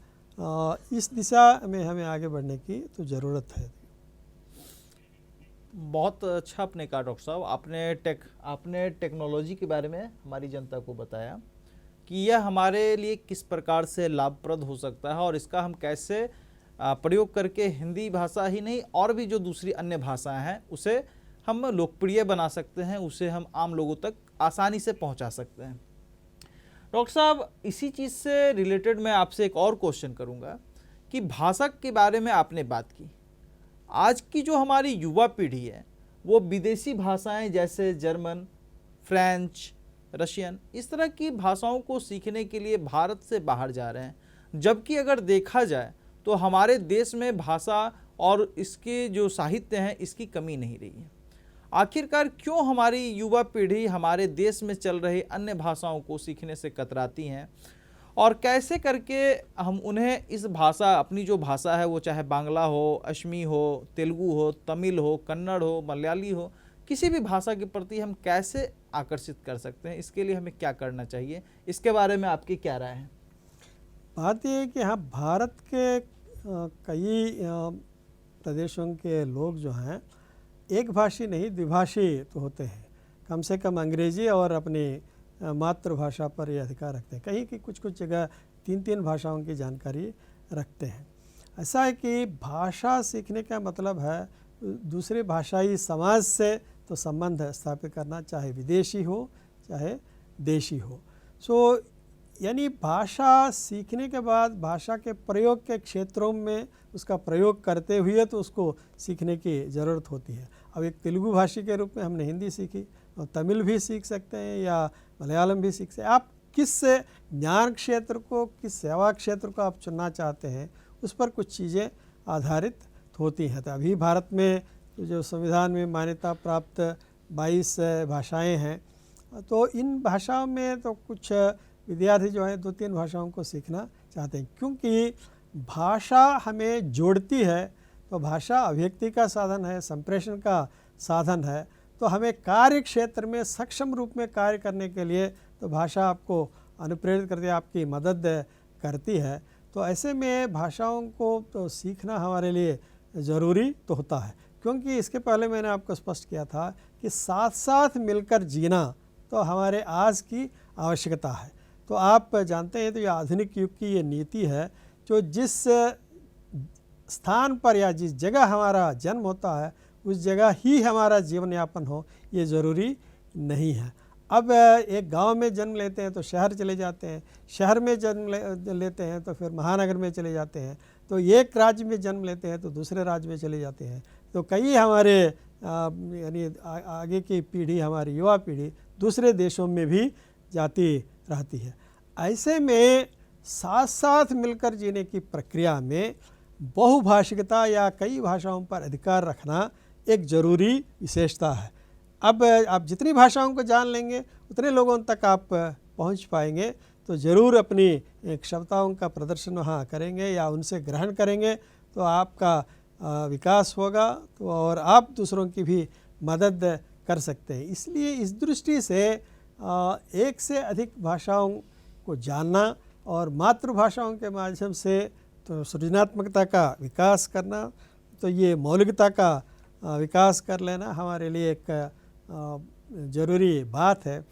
इस दिशा में हमें आगे बढ़ने की तो ज़रूरत है। बहुत अच्छा आपने कहा डॉक्टर साहब, आपने टेक्नोलॉजी के बारे में हमारी जनता को बताया कि यह हमारे लिए किस प्रकार से लाभप्रद हो सकता है, और इसका हम कैसे प्रयोग करके हिंदी भाषा ही नहीं और भी जो दूसरी अन्य भाषाएं हैं उसे हम लोकप्रिय बना सकते हैं, उसे हम आम लोगों तक आसानी से पहुंचा सकते हैं। डॉक्टर साहब, इसी चीज़ से रिलेटेड मैं आपसे एक और क्वेश्चन करूंगा कि भाषा के बारे में आपने बात की। आज की जो हमारी युवा पीढ़ी है वो विदेशी भाषाएं जैसे जर्मन, फ्रेंच, रशियन, इस तरह की भाषाओं को सीखने के लिए भारत से बाहर जा रहे हैं। जबकि अगर देखा जाए तो हमारे देश में भाषा और इसके जो साहित्य हैं इसकी कमी नहीं रही है। आखिरकार क्यों हमारी युवा पीढ़ी हमारे देश में चल रही अन्य भाषाओं को सीखने से कतराती हैं, और कैसे करके हम उन्हें इस भाषा, अपनी जो भाषा है वो चाहे बांग्ला हो, असमी हो, तेलुगु हो, तमिल हो, कन्नड़ हो, मलयाली हो, किसी भी भाषा के प्रति हम कैसे आकर्षित कर सकते हैं, इसके लिए हमें क्या करना चाहिए, इसके बारे में आपकी क्या राय है? बात यह है कि हाँ, भारत के कई प्रदेशों के लोग जो हैं एक भाषी नहीं द्विभाषी तो होते हैं। कम से कम अंग्रेजी और अपनी मातृभाषा पर ये अधिकार रखते हैं। कहीं कि कुछ जगह 3 भाषाओं की जानकारी रखते हैं। ऐसा है कि भाषा सीखने का मतलब है दूसरे भाषाई समाज से तो संबंध स्थापित करना, चाहे विदेशी हो चाहे देशी हो। यानी भाषा सीखने के बाद भाषा के प्रयोग के क्षेत्रों में उसका प्रयोग करते हुए तो उसको सीखने की ज़रूरत होती है। अब एक तेलुगु भाषी के रूप में हमने हिंदी सीखी, और तमिल भी सीख सकते हैं या मलयालम भी सीख सकते हैं। आप किस ज्ञान क्षेत्र को, किस सेवा क्षेत्र को आप चुनना चाहते हैं, उस पर कुछ चीज़ें आधारित होती हैं। तो अभी भारत में जो संविधान में मान्यता प्राप्त 22 भाषाएं हैं, तो इन भाषाओं में तो कुछ विद्यार्थी जो हैं 2-3 भाषाओं को सीखना चाहते हैं, क्योंकि भाषा हमें जोड़ती है। तो भाषा अभिव्यक्ति का साधन है, संप्रेषण का साधन है। तो हमें कार्य क्षेत्र में सक्षम रूप में कार्य करने के लिए तो भाषा आपको अनुप्रेरित करती है, आपकी मदद करती है। तो ऐसे में भाषाओं को तो सीखना हमारे लिए ज़रूरी तो होता है, क्योंकि इसके पहले मैंने आपको स्पष्ट किया था कि साथ साथ मिलकर जीना तो हमारे आज की आवश्यकता है। तो आप जानते हैं, तो ये आधुनिक युग की ये नीति है, जो जिस स्थान पर या जिस जगह हमारा जन्म होता है उस जगह ही हमारा जीवन यापन हो, ये ज़रूरी नहीं है। अब एक गांव में जन्म लेते हैं तो शहर चले जाते हैं, शहर में जन्म लेते हैं तो फिर महानगर में चले जाते हैं, तो एक राज्य में जन्म लेते हैं तो दूसरे राज्य में चले जाते हैं। तो कई हमारे यानी आगे की पीढ़ी, हमारी युवा पीढ़ी दूसरे देशों में भी जाती रहती है। ऐसे में साथ साथ मिलकर जीने की प्रक्रिया में बहुभाषिकता या कई भाषाओं पर अधिकार रखना एक ज़रूरी विशेषता है। अब आप जितनी भाषाओं को जान लेंगे उतने लोगों तक आप पहुंच पाएंगे, तो ज़रूर अपनी क्षमताओं का प्रदर्शन वहाँ करेंगे या उनसे ग्रहण करेंगे, तो आपका विकास होगा, तो और आप दूसरों की भी मदद कर सकते हैं। इसलिए इस दृष्टि से एक से अधिक भाषाओं को जानना और मातृभाषाओं के माध्यम से तो सृजनात्मकता का विकास करना, तो ये मौलिकता का विकास कर लेना हमारे लिए एक ज़रूरी बात है।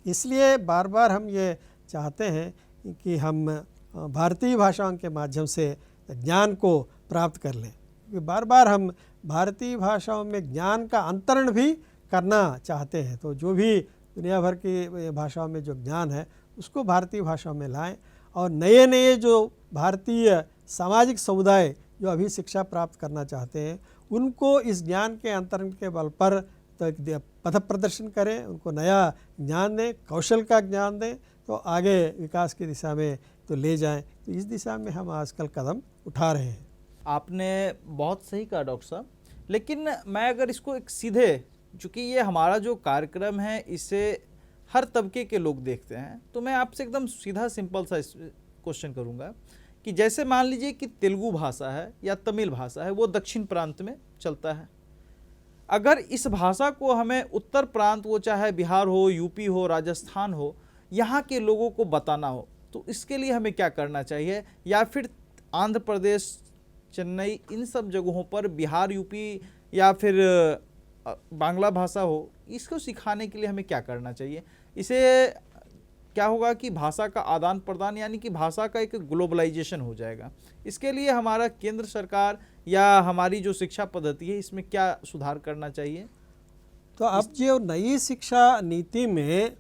इसलिए बार बार हम ये चाहते हैं कि हम भारतीय भाषाओं के माध्यम से ज्ञान को प्राप्त कर लें, क्योंकि बार बार हम भारतीय भाषाओं में ज्ञान का अंतरण भी करना चाहते हैं। तो जो भी दुनिया भर की भाषाओं में जो ज्ञान है उसको भारतीय भाषाओं में लाएं, और नए नए जो भारतीय सामाजिक समुदाय जो अभी शिक्षा प्राप्त करना चाहते हैं उनको इस ज्ञान के अंतरण के बल पर पथ प्रदर्शन करें, उनको नया ज्ञान दें, कौशल का ज्ञान दें, तो आगे विकास की दिशा में तो ले जाएं। तो इस दिशा में हम आजकल कदम उठा रहे हैं। आपने बहुत सही कहा डॉक्टर साहब, लेकिन मैं अगर इसको एक सीधे, चूँकि ये हमारा जो कार्यक्रम है इसे हर तबके के लोग देखते हैं, तो मैं आपसे एकदम सीधा सिंपल सा क्वेश्चन करूँगा कि जैसे मान लीजिए कि तेलुगु भाषा है या तमिल भाषा है, वो दक्षिण प्रांत में चलता है। अगर इस भाषा को हमें उत्तर प्रांत, वो चाहे बिहार हो, यूपी हो, राजस्थान हो, यहाँ के लोगों को बताना हो, तो इसके लिए हमें क्या करना चाहिए? या फिर आंध्र प्रदेश, चेन्नई, इन सब जगहों पर बिहार, यूपी या फिर बांग्ला भाषा हो, इसको सिखाने के लिए हमें क्या करना चाहिए? इसे क्या होगा कि भाषा का आदान प्रदान, यानी कि भाषा का एक ग्लोबलाइजेशन हो जाएगा। इसके लिए हमारा केंद्र सरकार या हमारी जो शिक्षा पद्धति है इसमें क्या सुधार करना चाहिए? तो अब जो नई शिक्षा नीति में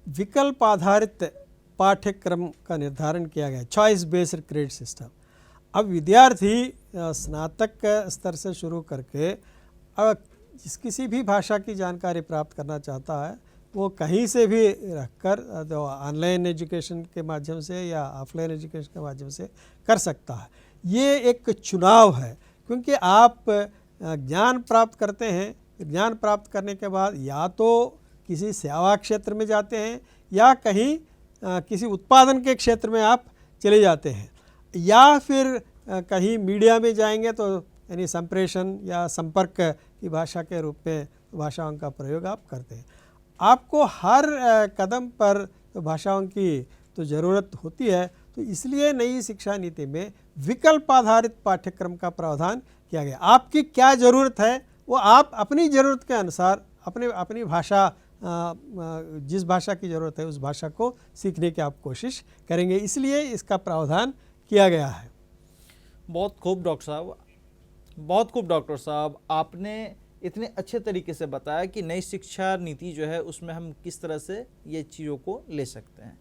विकल्प आधारित पाठ्यक्रम का निर्धारण किया गया, चॉइस बेस्ड क्रेडिट सिस्टम। अब विद्यार्थी स्नातक स्तर से शुरू करके जिस किसी भी भाषा की जानकारी प्राप्त करना चाहता है वो कहीं से भी रखकर तो ऑनलाइन एजुकेशन के माध्यम से या ऑफलाइन एजुकेशन के माध्यम से कर सकता है। ये एक चुनाव है, क्योंकि आप ज्ञान प्राप्त करते हैं, ज्ञान प्राप्त करने के बाद या तो किसी सेवा क्षेत्र में जाते हैं या कहीं किसी उत्पादन के क्षेत्र में आप चले जाते हैं, या फिर कहीं मीडिया में जाएंगे तो यानी संप्रेषण या संपर्क की भाषा के रूप में भाषाओं का प्रयोग आप करते हैं। आपको हर कदम पर तो भाषाओं की तो ज़रूरत होती है, तो इसलिए नई शिक्षा नीति में विकल्प आधारित पाठ्यक्रम का प्रावधान किया गया। आपकी क्या ज़रूरत है वो आप अपनी ज़रूरत के अनुसार अपनी भाषा जिस भाषा की ज़रूरत है उस भाषा को सीखने की आप कोशिश करेंगे, इसलिए इसका प्रावधान किया गया है। बहुत खूब डॉक्टर साहब, बहुत खूब डॉक्टर साहब, आपने इतने अच्छे तरीके से बताया कि नई शिक्षा नीति जो है उसमें हम किस तरह से ये चीज़ों को ले सकते हैं।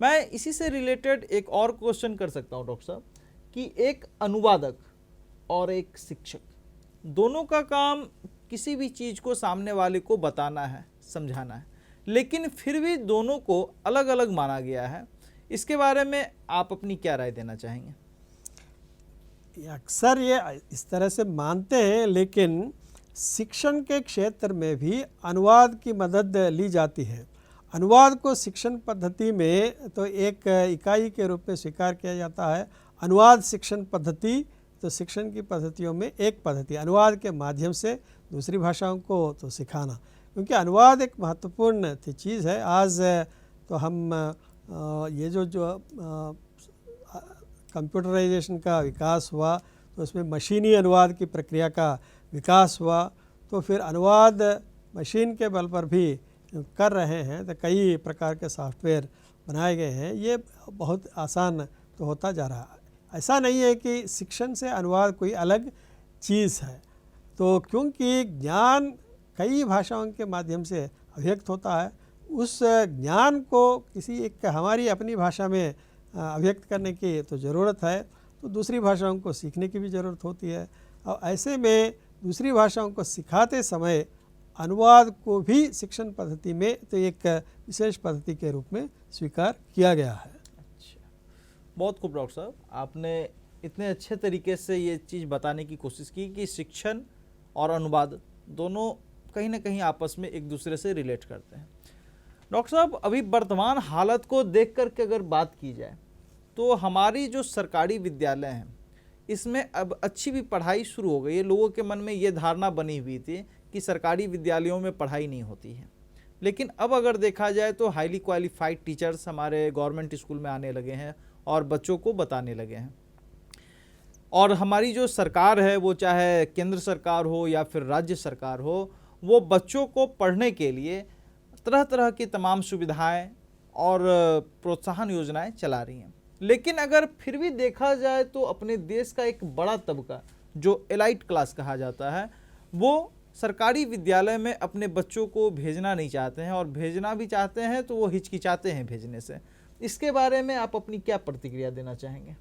मैं इसी से रिलेटेड एक और क्वेश्चन कर सकता हूँ डॉक्टर साहब कि एक अनुवादक और एक शिक्षक दोनों का काम किसी भी चीज़ को सामने वाले को बताना है, समझाना है, लेकिन फिर भी दोनों को अलग अलग माना गया है। इसके बारे में आप अपनी क्या राय देना चाहेंगे? अक्सर ये इस तरह से मानते हैं, लेकिन शिक्षण के क्षेत्र में भी अनुवाद की मदद ली जाती है। अनुवाद को शिक्षण पद्धति में तो एक इकाई के रूप में स्वीकार किया जाता है। अनुवाद शिक्षण पद्धति तो शिक्षण की पद्धतियों में एक पद्धति, अनुवाद के माध्यम से दूसरी भाषाओं को तो सिखाना, क्योंकि अनुवाद एक महत्वपूर्ण चीज़ है। आज तो हम ये जो कंप्यूटराइजेशन का विकास हुआ तो उसमें मशीनी अनुवाद की प्रक्रिया का विकास हुआ, तो फिर अनुवाद मशीन के बल पर भी कर रहे हैं, तो कई प्रकार के सॉफ्टवेयर बनाए गए हैं। ये बहुत आसान तो होता जा रहा है। ऐसा नहीं है कि शिक्षण से अनुवाद कोई अलग चीज़ है, तो क्योंकि ज्ञान कई भाषाओं के माध्यम से अभिव्यक्त होता है, उस ज्ञान को किसी एक हमारी अपनी भाषा में अभिव्यक्त करने की तो ज़रूरत है, तो दूसरी भाषाओं को सीखने की भी ज़रूरत होती है। और ऐसे में दूसरी भाषाओं को सिखाते समय अनुवाद को भी शिक्षण पद्धति में तो एक विशेष पद्धति के रूप में स्वीकार किया गया है। अच्छा, बहुत खूब डॉक्टर साहब, आपने इतने अच्छे तरीके से ये चीज़ बताने की कोशिश की कि शिक्षण और अनुवाद दोनों कहीं ना कहीं आपस में एक दूसरे से रिलेट करते हैं। डॉक्टर साहब, अभी वर्तमान हालत को देख कर के अगर बात की जाए तो हमारी जो सरकारी विद्यालय हैं इसमें अब अच्छी भी पढ़ाई शुरू हो गई है। लोगों के मन में ये धारणा बनी हुई थी कि सरकारी विद्यालयों में पढ़ाई नहीं होती है, लेकिन अब अगर देखा जाए तो हाईली क्वालिफाइड टीचर्स हमारे गवर्नमेंट स्कूल में आने लगे हैं और बच्चों को बताने लगे हैं। और हमारी जो सरकार है, वो चाहे केंद्र सरकार हो या फिर राज्य सरकार हो, वो बच्चों को पढ़ने के लिए तरह तरह की तमाम सुविधाएं और प्रोत्साहन योजनाएं चला रही हैं। लेकिन अगर फिर भी देखा जाए तो अपने देश का एक बड़ा तबका जो एलाइट क्लास कहा जाता है, वो सरकारी विद्यालय में अपने बच्चों को भेजना नहीं चाहते हैं, और भेजना भी चाहते हैं तो वो हिचकिचाते हैं भेजने से। इसके बारे में आप अपनी क्या प्रतिक्रिया देना चाहेंगे?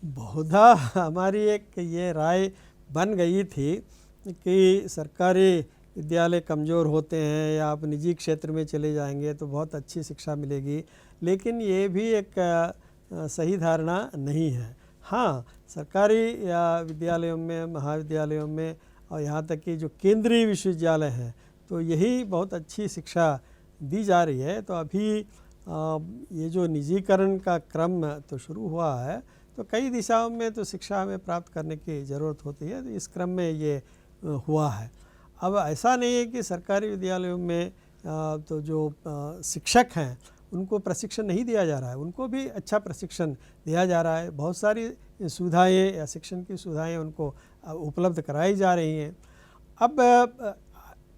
बहुधा हमारी एक ये राय बन गई थी कि सरकारी विद्यालय कमज़ोर होते हैं या आप निजी क्षेत्र में चले जाएंगे तो बहुत अच्छी शिक्षा मिलेगी, लेकिन ये भी एक सही धारणा नहीं है। हाँ, सरकारी या विद्यालयों में, महाविद्यालयों में और यहाँ तक कि जो केंद्रीय विश्वविद्यालय हैं तो यही बहुत अच्छी शिक्षा दी जा रही है। तो अभी ये जो निजीकरण का क्रम तो शुरू हुआ है, तो कई दिशाओं में तो शिक्षा हमें प्राप्त करने की ज़रूरत होती है, तो इस क्रम में ये हुआ है। अब ऐसा नहीं है कि सरकारी विद्यालयों में तो जो शिक्षक हैं उनको प्रशिक्षण नहीं दिया जा रहा है, उनको भी अच्छा प्रशिक्षण दिया जा रहा है। बहुत सारी सुविधाएं या शिक्षण की सुविधाएं उनको उपलब्ध कराई जा रही हैं। अब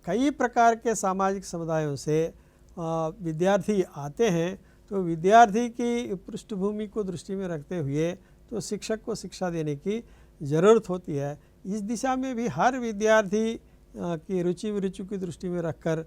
कई प्रकार के सामाजिक समुदायों से विद्यार्थी आते हैं, तो विद्यार्थी की पृष्ठभूमि को दृष्टि में रखते हुए तो शिक्षक को शिक्षा देने की ज़रूरत होती है। इस दिशा में भी हर विद्यार्थी की रुचि विरुचि की दृष्टि में रखकर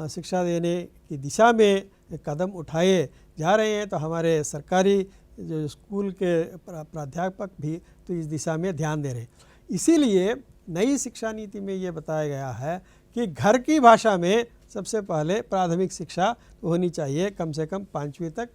शिक्षा देने की दिशा में कदम उठाए जा रहे हैं। तो हमारे सरकारी जो स्कूल के प्राध्यापक भी तो इस दिशा में ध्यान दे रहे हैं। इसीलिए नई शिक्षा नीति में ये बताया गया है कि घर की भाषा में सबसे पहले प्राथमिक शिक्षा होनी चाहिए, कम से कम 5वीं तक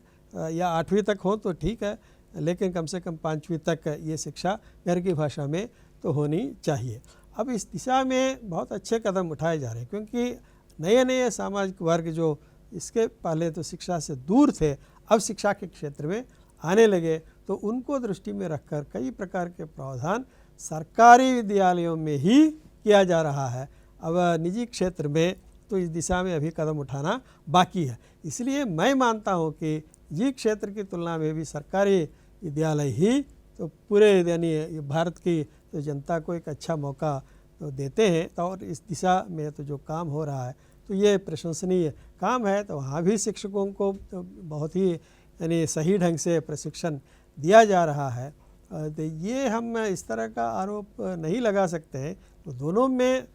या 8वीं तक हो तो ठीक है, लेकिन कम से कम 5वीं तक ये शिक्षा घर की भाषा में तो होनी चाहिए। अब इस दिशा में बहुत अच्छे कदम उठाए जा रहे हैं, क्योंकि नए नए सामाजिक वर्ग जो इसके पहले तो शिक्षा से दूर थे, अब शिक्षा के क्षेत्र में आने लगे, तो उनको दृष्टि में रखकर कई प्रकार के प्रावधान सरकारी विद्यालयों में ही किया जा रहा है। अब निजी क्षेत्र में तो इस दिशा में अभी कदम उठाना बाकी है। इसलिए मैं मानता हूँ कि निजी क्षेत्र की तुलना में भी सरकारी विद्यालय ही तो पूरे यानी भारत की तो जनता को एक अच्छा मौका तो देते हैं। तो और इस दिशा में तो जो काम हो रहा है तो ये प्रशंसनीय काम है। तो वहाँ भी शिक्षकों को तो बहुत ही यानी सही ढंग से प्रशिक्षण दिया जा रहा है। तो ये हम इस तरह का आरोप नहीं लगा सकते हैं। तो दोनों में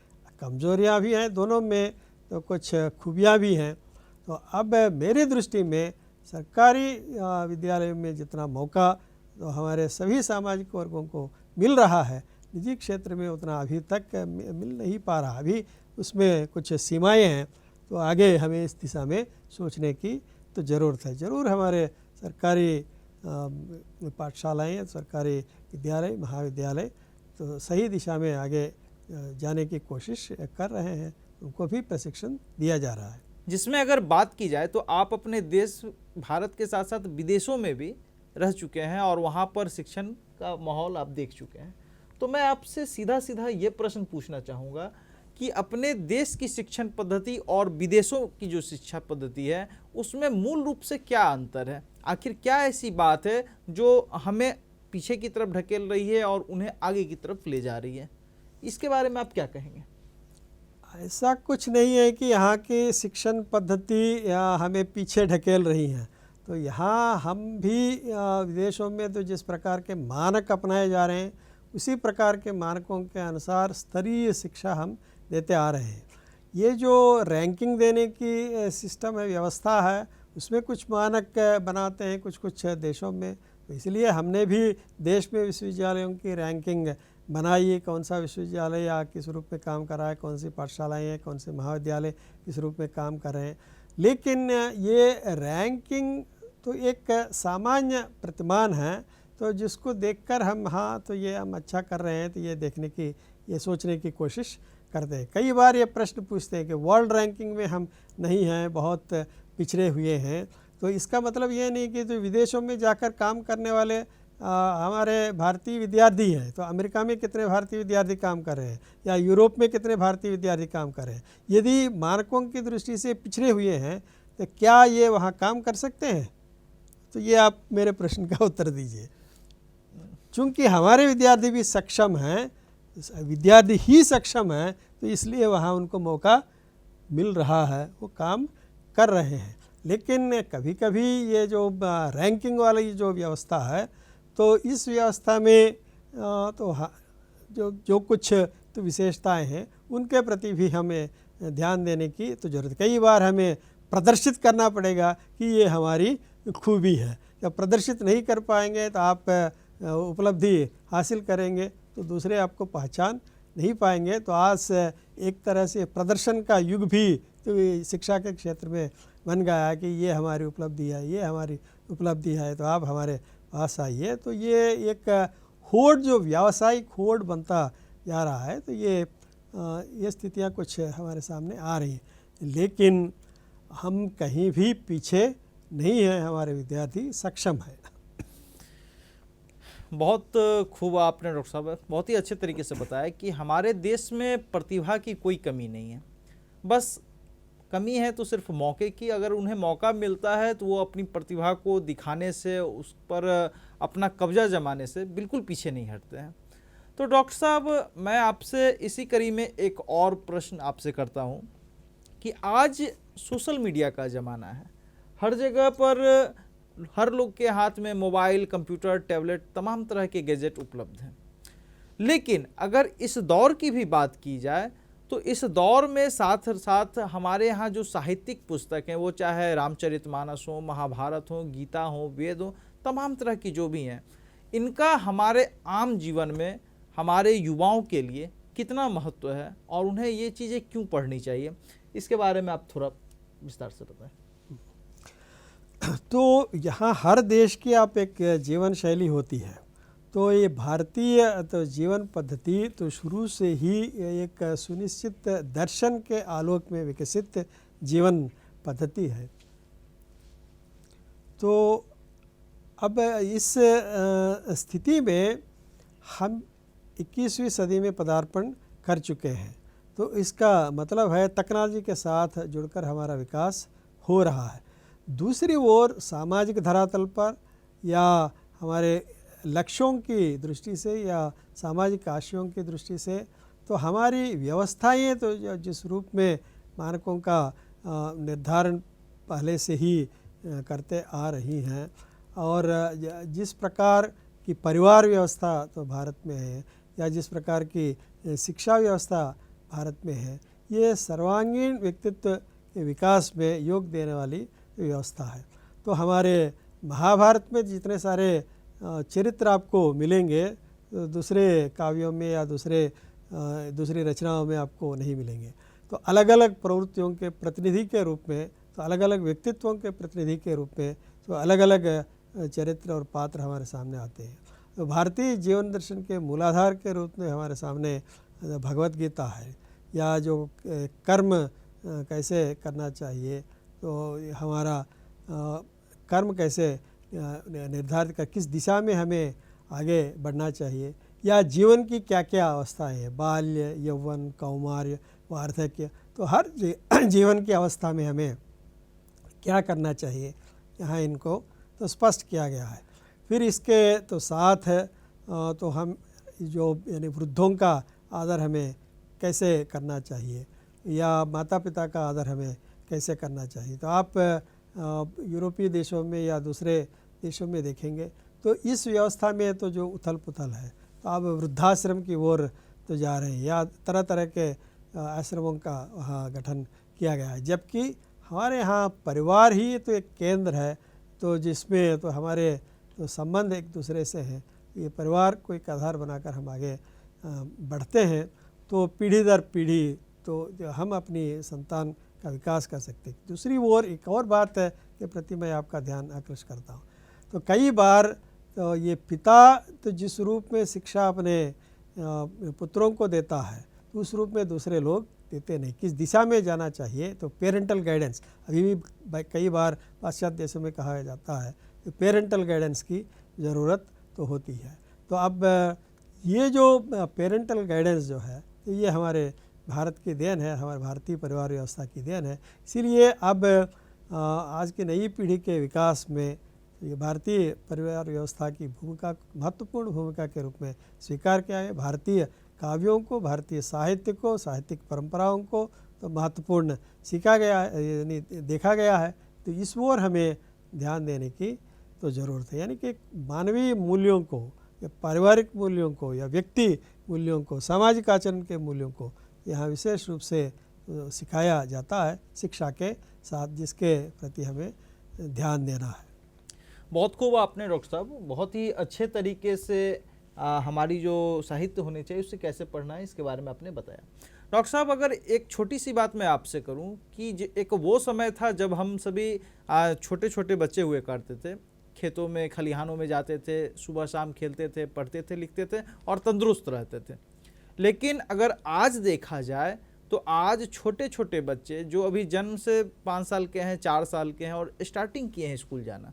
कमजोरियां भी हैं, दोनों में तो कुछ खूबियां भी हैं। तो अब मेरी दृष्टि में सरकारी विद्यालय में जितना मौका तो हमारे सभी सामाजिक वर्गों को मिल रहा है, निजी क्षेत्र में उतना अभी तक मिल नहीं पा रहा। अभी उसमें कुछ सीमाएं हैं, तो आगे हमें इस दिशा में सोचने की तो ज़रूरत है। ज़रूर हमारे सरकारी पाठशालाएँ, सरकारी विद्यालय, महाविद्यालय तो सही दिशा में आगे जाने की कोशिश कर रहे हैं, उनको भी प्रशिक्षण दिया जा रहा है। जिसमें अगर बात की जाए तो आप अपने देश भारत के साथ साथ विदेशों में भी रह चुके हैं और वहाँ पर शिक्षण का माहौल आप देख चुके हैं। तो मैं आपसे सीधा सीधा ये प्रश्न पूछना चाहूँगा कि अपने देश की शिक्षण पद्धति और विदेशों की जो शिक्षा पद्धति है उसमें मूल रूप से क्या अंतर है? आखिर क्या ऐसी बात है जो हमें पीछे की तरफ ढकेल रही है और उन्हें आगे की तरफ ले जा रही है? इसके बारे में आप क्या कहेंगे? ऐसा कुछ नहीं है कि यहाँ की शिक्षण पद्धति या हमें पीछे ढकेल रही हैं। तो यहाँ हम भी विदेशों में तो जिस प्रकार के मानक अपनाए जा रहे हैं उसी प्रकार के मानकों के अनुसार स्तरीय शिक्षा हम देते आ रहे हैं। ये जो रैंकिंग देने की सिस्टम है, व्यवस्था है, उसमें कुछ मानक बनाते हैं कुछ कुछ देशों में। तो इसलिए हमने भी देश में विश्वविद्यालयों की रैंकिंग बनाई है, कौन सा विश्वविद्यालय या किस रूप में काम कर रहा है, कौन सी पाठशालाएँ हैं, कौन से महाविद्यालय किस रूप में काम कर रहे हैं। लेकिन ये रैंकिंग तो एक सामान्य प्रतिमान है, तो जिसको देखकर हम हाँ तो ये हम अच्छा कर रहे हैं तो ये देखने की, ये सोचने की कोशिश करते हैं। कई बार ये प्रश्न पूछते हैं कि वर्ल्ड रैंकिंग में हम नहीं हैं, बहुत पिछड़े हुए हैं। तो इसका मतलब ये नहीं कि तो विदेशों में जाकर काम करने वाले हमारे भारतीय विद्यार्थी हैं, तो अमेरिका में कितने भारतीय विद्यार्थी काम कर रहे हैं या यूरोप में कितने भारतीय विद्यार्थी काम कर रहे हैं। यदि मानकों की दृष्टि से पिछड़े हुए हैं तो क्या ये वहाँ काम कर सकते हैं? तो ये आप मेरे प्रश्न का उत्तर दीजिए। चूँकि हमारे विद्यार्थी भी सक्षम हैं, विद्यार्थी ही सक्षम हैं, तो इसलिए वहाँ उनको मौका मिल रहा है, वो काम कर रहे हैं। लेकिन कभी कभी ये जो रैंकिंग वाली जो व्यवस्था है, तो इस व्यवस्था में तो जो कुछ तो विशेषताएं हैं उनके प्रति भी हमें ध्यान देने की तो ज़रूरत। कई बार हमें प्रदर्शित करना पड़ेगा कि ये हमारी खूबी है। जब प्रदर्शित नहीं कर पाएंगे तो आप उपलब्धि हासिल करेंगे तो दूसरे आपको पहचान नहीं पाएंगे। तो आज एक तरह से प्रदर्शन का युग भी तो शिक्षा के क्षेत्र में बन गया है कि ये हमारी उपलब्धि है, ये हमारी उपलब्धि है, तो आप हमारे पास आइए। तो ये एक होड़, जो व्यावसायिक होड़ बनता जा रहा है, तो ये स्थितियाँ कुछ हमारे सामने आ रही हैं। लेकिन हम कहीं भी पीछे नहीं हैं, हमारे विद्यार्थी सक्षम है। बहुत खूब आपने डॉक्टर साहब बहुत ही अच्छे तरीके से बताया कि हमारे देश में प्रतिभा की कोई कमी नहीं है, बस कमी है तो सिर्फ मौके की। अगर उन्हें मौका मिलता है तो वो अपनी प्रतिभा को दिखाने से, उस पर अपना कब्जा जमाने से बिल्कुल पीछे नहीं हटते हैं। तो डॉक्टर साहब, मैं आपसे इसी कड़ी में एक और प्रश्न आपसे करता हूँ कि आज सोशल मीडिया का ज़माना है, हर जगह पर हर लोग के हाथ में मोबाइल, कंप्यूटर, टैबलेट, तमाम तरह के गैजेट उपलब्ध हैं। लेकिन अगर इस दौर की भी बात की जाए तो इस दौर में साथ साथ हमारे यहाँ जो साहित्यिक पुस्तक हैं, वो चाहे रामचरितमानस हो, महाभारत हो, गीता हो, वेद हो, तमाम तरह की जो भी हैं, इनका हमारे आम जीवन में हमारे युवाओं के लिए कितना महत्व है और उन्हें ये चीज़ें क्यों पढ़नी चाहिए, इसके बारे में आप थोड़ा विस्तार से बताएं। तो यहाँ हर देश की आप एक जीवन शैली होती है। तो ये भारतीय तो जीवन पद्धति तो शुरू से ही एक सुनिश्चित दर्शन के आलोक में विकसित जीवन पद्धति है। तो अब इस स्थिति में हम 21वीं सदी में पदार्पण कर चुके हैं। तो इसका मतलब है टेक्नोलॉजी के साथ जुड़कर हमारा विकास हो रहा है। दूसरी ओर सामाजिक धरातल पर या हमारे लक्ष्यों की दृष्टि से या सामाजिक आशयों की दृष्टि से तो हमारी व्यवस्थाएं तो जिस रूप में मानकों का निर्धारण पहले से ही करते आ रही हैं और जिस प्रकार की परिवार व्यवस्था तो भारत में है या जिस प्रकार की शिक्षा व्यवस्था भारत में है, ये सर्वांगीण व्यक्तित्व के विकास में योग देने वाली व्यवस्था है। तो हमारे महाभारत में जितने सारे चरित्र आपको मिलेंगे दूसरे काव्यों में या दूसरी रचनाओं में आपको नहीं मिलेंगे। तो अलग अलग प्रवृत्तियों के प्रतिनिधि के रूप में, तो अलग अलग व्यक्तित्वों के प्रतिनिधि के रूप में तो अलग अलग चरित्र और पात्र हमारे सामने आते हैं। तो भारतीय जीवन दर्शन के मूलाधार के रूप में हमारे सामने भगवत गीता है या जो कर्म कैसे करना चाहिए, तो हमारा कर्म कैसे निर्धारित कर किस दिशा में हमें आगे बढ़ना चाहिए या जीवन की क्या क्या अवस्थाएं हैं, बाल्य, यौवन, कौमार्य, वार्धक्य, तो हर जीवन की अवस्था में हमें क्या करना चाहिए, यहाँ इनको तो स्पष्ट किया गया है। फिर इसके तो साथ है तो हम जो यानी वृद्धों का आदर हमें कैसे करना चाहिए या माता पिता का आदर हमें कैसे करना चाहिए। तो आप यूरोपीय देशों में या दूसरे देशों में देखेंगे तो इस व्यवस्था में तो जो उथल पुथल है, तो आप वृद्धाश्रम की ओर तो जा रहे हैं या तरह तरह के आश्रमों का वहाँ गठन किया गया है, जबकि हमारे यहाँ परिवार ही तो एक केंद्र है, तो जिसमें तो हमारे तो संबंध एक दूसरे से हैं। ये परिवार को एक आधार बनाकर हम आगे बढ़ते हैं, तो पीढ़ी दर पीढ़ी तो हम अपनी संतान का विकास कर सकते हैं। दूसरी ओर एक और बात है के प्रति मैं आपका ध्यान आकृष्ट करता हूँ। तो कई बार तो ये पिता तो जिस रूप में शिक्षा अपने पुत्रों को देता है उस रूप में दूसरे लोग देते नहीं। किस दिशा में जाना चाहिए, तो पेरेंटल गाइडेंस अभी भी कई बार पाश्चात्य देशों में कहा जाता है कि पेरेंटल गाइडेंस की ज़रूरत तो होती है। तो अब ये जो पेरेंटल गाइडेंस जो है तो ये हमारे भारत की देन है, हमारे भारतीय परिवार व्यवस्था की देन है। इसीलिए अब आज की नई पीढ़ी के विकास में ये भारतीय परिवार व्यवस्था की भूमिका महत्वपूर्ण भूमिका के रूप में स्वीकार किया है। भारतीय काव्यों को, भारतीय साहित्य को, साहित्यिक परंपराओं को तो महत्वपूर्ण सीखा गया है, यानी देखा गया है। तो इस ओर हमें ध्यान देने की तो ज़रूरत है, यानी कि मानवीय मूल्यों को या पारिवारिक मूल्यों को या व्यक्ति मूल्यों को, सामाजिक आचरण के मूल्यों को यहाँ विशेष रूप से सिखाया जाता है शिक्षा के साथ, जिसके प्रति हमें ध्यान देना है। बहुत खूब आपने डॉक्टर साहब बहुत ही अच्छे तरीके से हमारी जो साहित्य होनी चाहिए उससे कैसे पढ़ना है इसके बारे में आपने बताया। डॉक्टर साहब अगर एक छोटी सी बात मैं आपसे करूं कि एक वो समय था जब हम सभी छोटे छोटे बच्चे हुए करते थे, खेतों में खलिहानों में जाते थे, सुबह शाम खेलते थे, पढ़ते थे, लिखते थे और तंदुरुस्त रहते थे। लेकिन अगर आज देखा जाए तो आज छोटे छोटे बच्चे जो अभी जन्म से 5 साल के हैं, 4 साल के हैं और स्टार्टिंग किए हैं स्कूल जाना,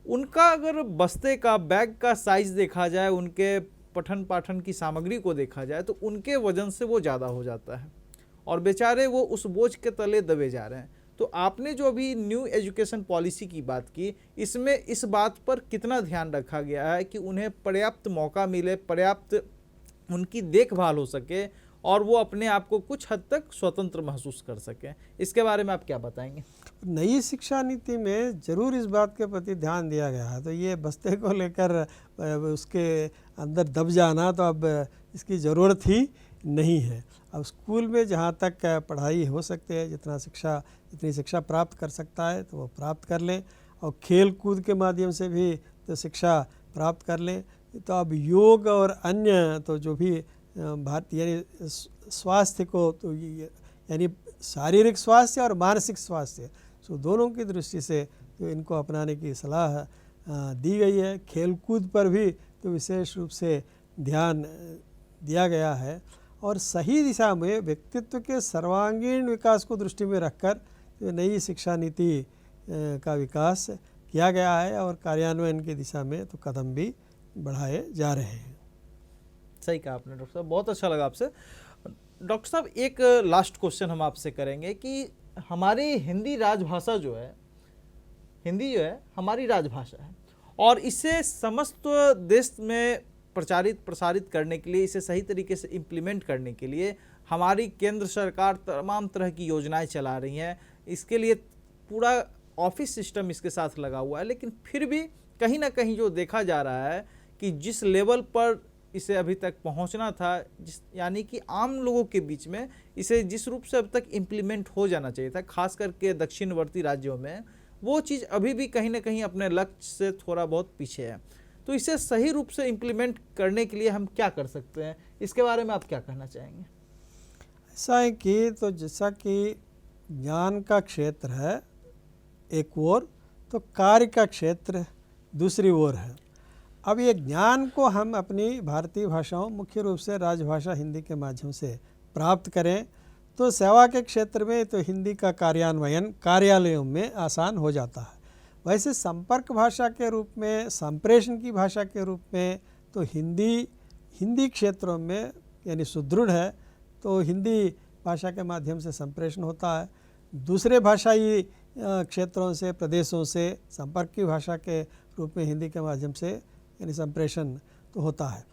उनका अगर बस्ते का बैग का साइज देखा जाए, उनके पठन पाठन की सामग्री को देखा जाए तो उनके वजन से वो ज़्यादा हो जाता है और बेचारे वो उस बोझ के तले दबे जा रहे हैं। तो आपने जो अभी न्यू एजुकेशन पॉलिसी की बात की, इसमें इस बात पर कितना ध्यान रखा गया है कि उन्हें पर्याप्त मौका मिले, पर्याप्त उनकी देखभाल हो सके और वो अपने आप को कुछ हद तक स्वतंत्र महसूस कर सकें, इसके बारे में आप क्या बताएंगे? नई शिक्षा नीति में ज़रूर इस बात के प्रति ध्यान दिया गया है। तो ये बस्ते को लेकर उसके अंदर दब जाना तो अब इसकी ज़रूरत ही नहीं है। अब स्कूल में जहाँ तक पढ़ाई हो सकती है, जितनी शिक्षा प्राप्त कर सकता है तो वो प्राप्त कर लें और खेल कूद के माध्यम से भी तो शिक्षा प्राप्त कर लें। तो अब योग और अन्य तो जो भी भारतीय यानी स्वास्थ्य को तो यानी शारीरिक स्वास्थ्य और मानसिक स्वास्थ्य, सो दोनों की दृष्टि से तो इनको अपनाने की सलाह दी गई है। खेलकूद पर भी तो विशेष रूप से ध्यान दिया गया है और सही दिशा में व्यक्तित्व के सर्वांगीण विकास को दृष्टि में रखकर तो नई शिक्षा नीति का विकास किया गया है और कार्यान्वयन की दिशा में तो कदम भी बढ़ाए जा रहे हैं। सही कहा आपने डॉक्टर साहब, बहुत अच्छा लगा आपसे। डॉक्टर साहब एक लास्ट क्वेश्चन हम आपसे करेंगे कि हमारी हिंदी राजभाषा जो है, हिंदी जो है हमारी राजभाषा है और इसे समस्त देश में प्रसारित करने के लिए, इसे सही तरीके से इम्प्लीमेंट करने के लिए हमारी केंद्र सरकार तमाम तरह की योजनाएं चला रही हैं। इसके लिए पूरा ऑफिस सिस्टम इसके साथ लगा हुआ है, लेकिन फिर भी कहीं ना कहीं जो देखा जा रहा है कि जिस लेवल पर इसे अभी तक पहुंचना था, यानी कि आम लोगों के बीच में इसे जिस रूप से अब तक इम्प्लीमेंट हो जाना चाहिए था, खास करके दक्षिणवर्ती राज्यों में, वो चीज़ अभी भी कहीं ना कहीं अपने लक्ष्य से थोड़ा बहुत पीछे है। तो इसे सही रूप से इम्प्लीमेंट करने के लिए हम क्या कर सकते हैं, इसके बारे में आप क्या कहना चाहेंगे? ऐसा है कि तो जैसा कि ज्ञान का क्षेत्र है एक ओर, तो कार्य का क्षेत्र दूसरी ओर है। अब ये ज्ञान को हम अपनी भारतीय भाषाओं, मुख्य रूप से राजभाषा हिंदी के माध्यम से प्राप्त करें तो सेवा के क्षेत्र में तो हिंदी का कार्यान्वयन कार्यालयों में आसान हो जाता है। वैसे संपर्क भाषा के रूप में, संप्रेषण की भाषा के रूप में तो हिंदी क्षेत्रों में यानी सुदृढ़ है, तो हिंदी भाषा के माध्यम से संप्रेषण होता है। दूसरे भाषाई क्षेत्रों से, प्रदेशों से संपर्क की भाषा के रूप में हिंदी के माध्यम से यानी संप्रेषण तो होता है।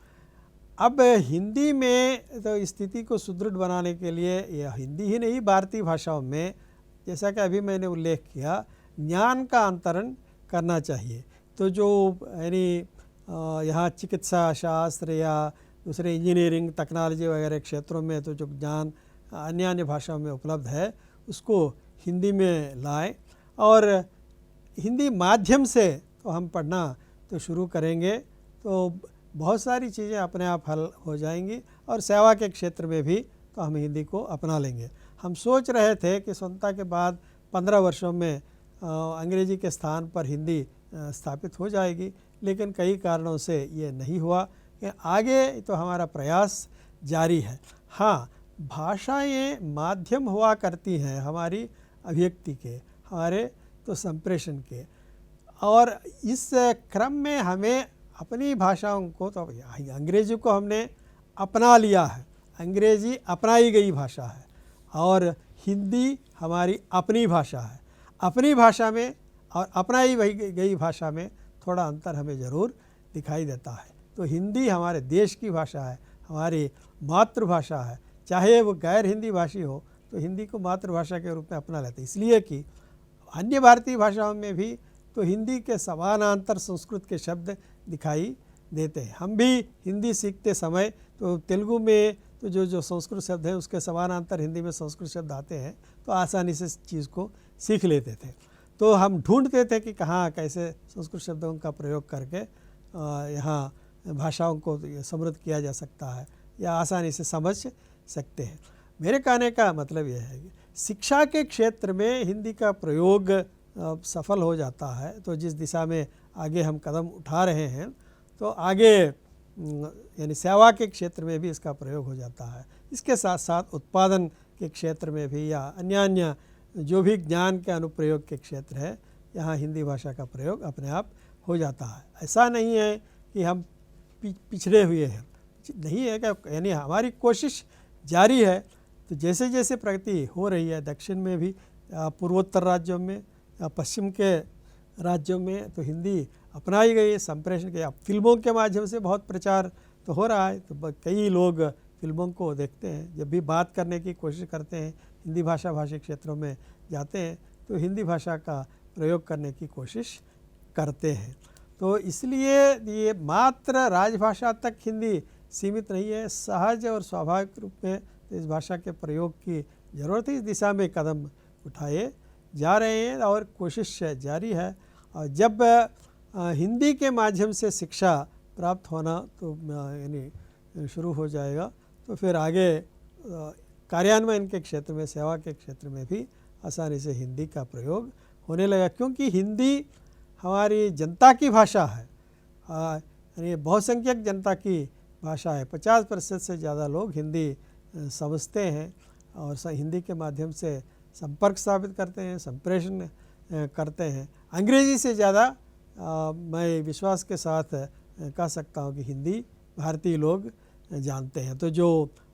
अब हिंदी में तो स्थिति को सुदृढ़ बनाने के लिए यह हिंदी ही नहीं, भारतीय भाषाओं में जैसा कि अभी मैंने उल्लेख किया, ज्ञान का अंतरण करना चाहिए। तो जो यानी यहाँ चिकित्सा शास्त्र या दूसरे इंजीनियरिंग, टेक्नोलॉजी वगैरह क्षेत्रों में तो जो ज्ञान अन्य भाषाओं में उपलब्ध है उसको हिंदी में लाएं और हिंदी माध्यम से तो हम पढ़ना तो शुरू करेंगे तो बहुत सारी चीज़ें अपने आप हल हो जाएंगी और सेवा के क्षेत्र में भी तो हम हिंदी को अपना लेंगे। हम सोच रहे थे कि स्वतंत्रता के बाद 15 वर्षों में अंग्रेजी के स्थान पर हिंदी स्थापित हो जाएगी, लेकिन कई कारणों से ये नहीं हुआ। आगे तो हमारा प्रयास जारी है। हाँ, भाषाएं माध्यम हुआ करती हैं हमारी अभिव्यक्ति के, हमारे तो संप्रेषण के, और इस क्रम में हमें अपनी भाषाओं को तो अंग्रेजी को हमने अपना लिया है, अंग्रेजी अपनाई गई भाषा है और हिंदी हमारी अपनी भाषा है। अपनी भाषा में और अपनाई गई भाषा में थोड़ा अंतर हमें ज़रूर दिखाई देता है। तो हिंदी हमारे देश की भाषा है, हमारी मातृभाषा है, चाहे वो गैर हिंदी भाषी हो तो हिंदी को मातृभाषा के रूप में अपना लेते हैं, इसलिए कि अन्य भारतीय भाषाओं में भी तो हिंदी के समानांतर संस्कृत के शब्द दिखाई देते हैं। हम भी हिंदी सीखते समय तो तेलुगु में तो जो संस्कृत शब्द है उसके समानांतर हिंदी में संस्कृत शब्द आते हैं तो आसानी से चीज़ को सीख लेते थे। तो हम ढूंढते थे कि कहाँ कैसे संस्कृत शब्दों का प्रयोग करके यहाँ भाषाओं को समृद्ध किया जा सकता है या आसानी से समझ सकते हैं। मेरे कहने का मतलब यह है कि शिक्षा के क्षेत्र में हिंदी का प्रयोग सफल हो जाता है तो जिस दिशा में आगे हम कदम उठा रहे हैं तो आगे यानी सेवा के क्षेत्र में भी इसका प्रयोग हो जाता है। इसके साथ साथ उत्पादन के क्षेत्र में भी या अन्य जो भी ज्ञान के अनुप्रयोग के क्षेत्र है यहाँ हिंदी भाषा का प्रयोग अपने आप हो जाता है। ऐसा नहीं है कि हम पिछड़े हुए हैं, नहीं है कि यानी हमारी कोशिश जारी है। तो जैसे जैसे प्रगति हो रही है दक्षिण में भी, पूर्वोत्तर राज्यों में, पश्चिम के राज्यों में तो हिंदी अपनाई गई है। संप्रेषण के अब फिल्मों के माध्यम से बहुत प्रचार तो हो रहा है, तो कई लोग फिल्मों को देखते हैं, जब भी बात करने की कोशिश करते हैं हिंदी भाषी क्षेत्रों में जाते हैं तो हिंदी भाषा का प्रयोग करने की कोशिश करते हैं। तो इसलिए ये मात्र राजभाषा तक हिंदी सीमित नहीं है, सहज और स्वाभाविक रूप में इस भाषा के प्रयोग की ज़रूरत है। इस दिशा में कदम उठाए जा रहे हैं और कोशिश जारी है। और जब हिंदी के माध्यम से शिक्षा प्राप्त होना तो यानी शुरू हो जाएगा तो फिर आगे कार्यान्वयन के क्षेत्र में, सेवा के क्षेत्र में भी आसानी से हिंदी का प्रयोग होने लगा, क्योंकि हिंदी हमारी जनता की भाषा है, यानी बहुसंख्यक जनता की भाषा है। 50% से ज़्यादा लोग हिंदी समझते हैं और हिंदी के माध्यम से संपर्क स्थापित करते हैं, संप्रेषण करते हैं। अंग्रेज़ी से ज़्यादा मैं विश्वास के साथ कह सकता हूँ कि हिंदी भारतीय लोग जानते हैं। तो जो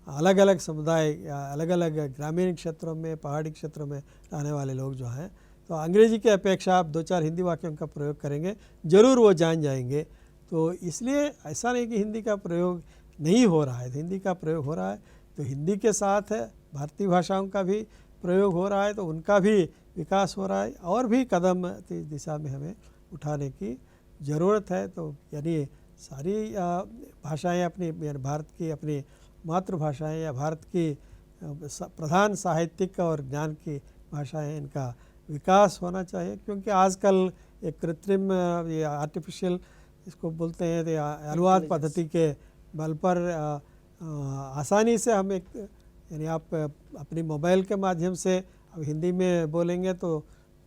अलग अलग समुदाय या अलग अलग ग्रामीण क्षेत्रों में, पहाड़ी क्षेत्रों में रहने वाले लोग जो हैं, तो अंग्रेज़ी की अपेक्षा आप 2-4 हिंदी वाक्यों का प्रयोग करेंगे, ज़रूर वो जान जाएंगे। तो इसलिए ऐसा नहीं कि हिंदी का प्रयोग नहीं हो रहा है, हिंदी का प्रयोग हो रहा है। तो हिंदी के साथ भारतीय भाषाओं का भी प्रयोग हो रहा है, तो उनका भी विकास हो रहा है और भी कदम इस दिशा में हमें उठाने की ज़रूरत है। तो यानी सारी भाषाएं अपनी, भारत की अपनी मातृभाषाएं या भारत की प्रधान साहित्यिक और ज्ञान की भाषाएं, इनका विकास होना चाहिए। क्योंकि आजकल एक कृत्रिम, ये आर्टिफिशियल इसको बोलते हैं, तो अनुवाद पद्धति के बल पर आसानी से हम एक, यानी आप अपनी मोबाइल के माध्यम से अब हिंदी में बोलेंगे तो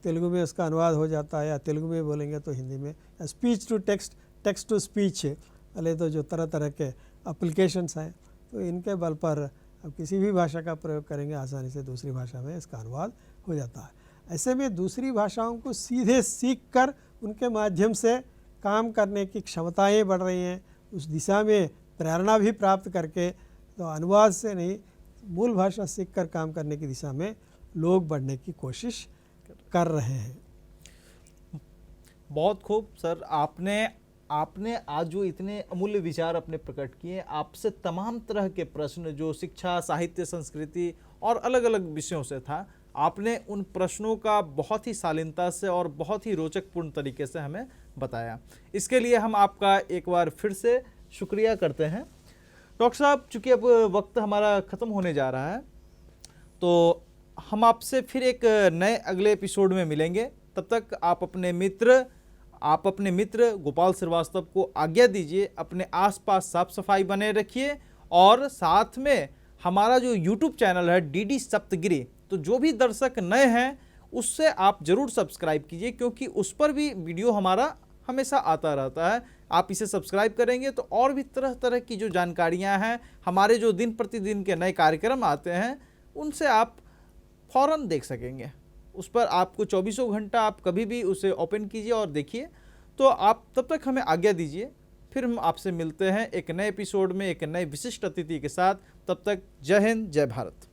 तेलुगु में उसका अनुवाद हो जाता है, या तेलुगु में बोलेंगे तो हिंदी में, speech to text, text to speech वाले तो जो तरह तरह के एप्लीकेशंस हैं, तो इनके बल पर अब किसी भी भाषा का प्रयोग करेंगे आसानी से दूसरी भाषा में इसका अनुवाद हो जाता है। ऐसे में दूसरी भाषाओं को सीधे सीख कर उनके माध्यम से काम करने की क्षमताएं बढ़ रही हैं, उस दिशा में प्रेरणा भी प्राप्त करके, तो अनुवाद से नहीं, मूल भाषा सीख कर काम करने की दिशा में लोग बढ़ने की कोशिश कर रहे हैं। बहुत खूब सर, आपने आज जो इतने अमूल्य विचार अपने प्रकट किए, आपसे तमाम तरह के प्रश्न जो शिक्षा, साहित्य, संस्कृति और अलग अलग विषयों से था, आपने उन प्रश्नों का बहुत ही शालीनता से और बहुत ही रोचकपूर्ण तरीके से हमें बताया। इसके लिए हम आपका एक बार फिर से शुक्रिया करते हैं। डॉक्टर साहब, चूँकि अब वक्त हमारा ख़त्म होने जा रहा है, तो हम आपसे फिर एक नए अगले एपिसोड में मिलेंगे। तब तक आप अपने मित्र गोपाल श्रीवास्तव को आज्ञा दीजिए। अपने आसपास साफ सफाई बने रखिए और साथ में हमारा जो YouTube चैनल है DD सप्तगिरी, तो जो भी दर्शक नए हैं उससे आप ज़रूर सब्सक्राइब कीजिए, क्योंकि उस पर भी वीडियो हमारा हमेशा आता रहता है। आप इसे सब्सक्राइब करेंगे तो और भी तरह तरह की जो जानकारियां हैं, हमारे जो दिन प्रतिदिन के नए कार्यक्रम आते हैं, उनसे आप फ़ौरन देख सकेंगे। उस पर आपको 24 घंटा आप कभी भी उसे ओपन कीजिए और देखिए। तो आप तब तक हमें आज्ञा दीजिए, फिर हम आपसे मिलते हैं एक नए एपिसोड में एक नए विशिष्ट अतिथि के साथ। तब तक जय हिंद, जय भारत।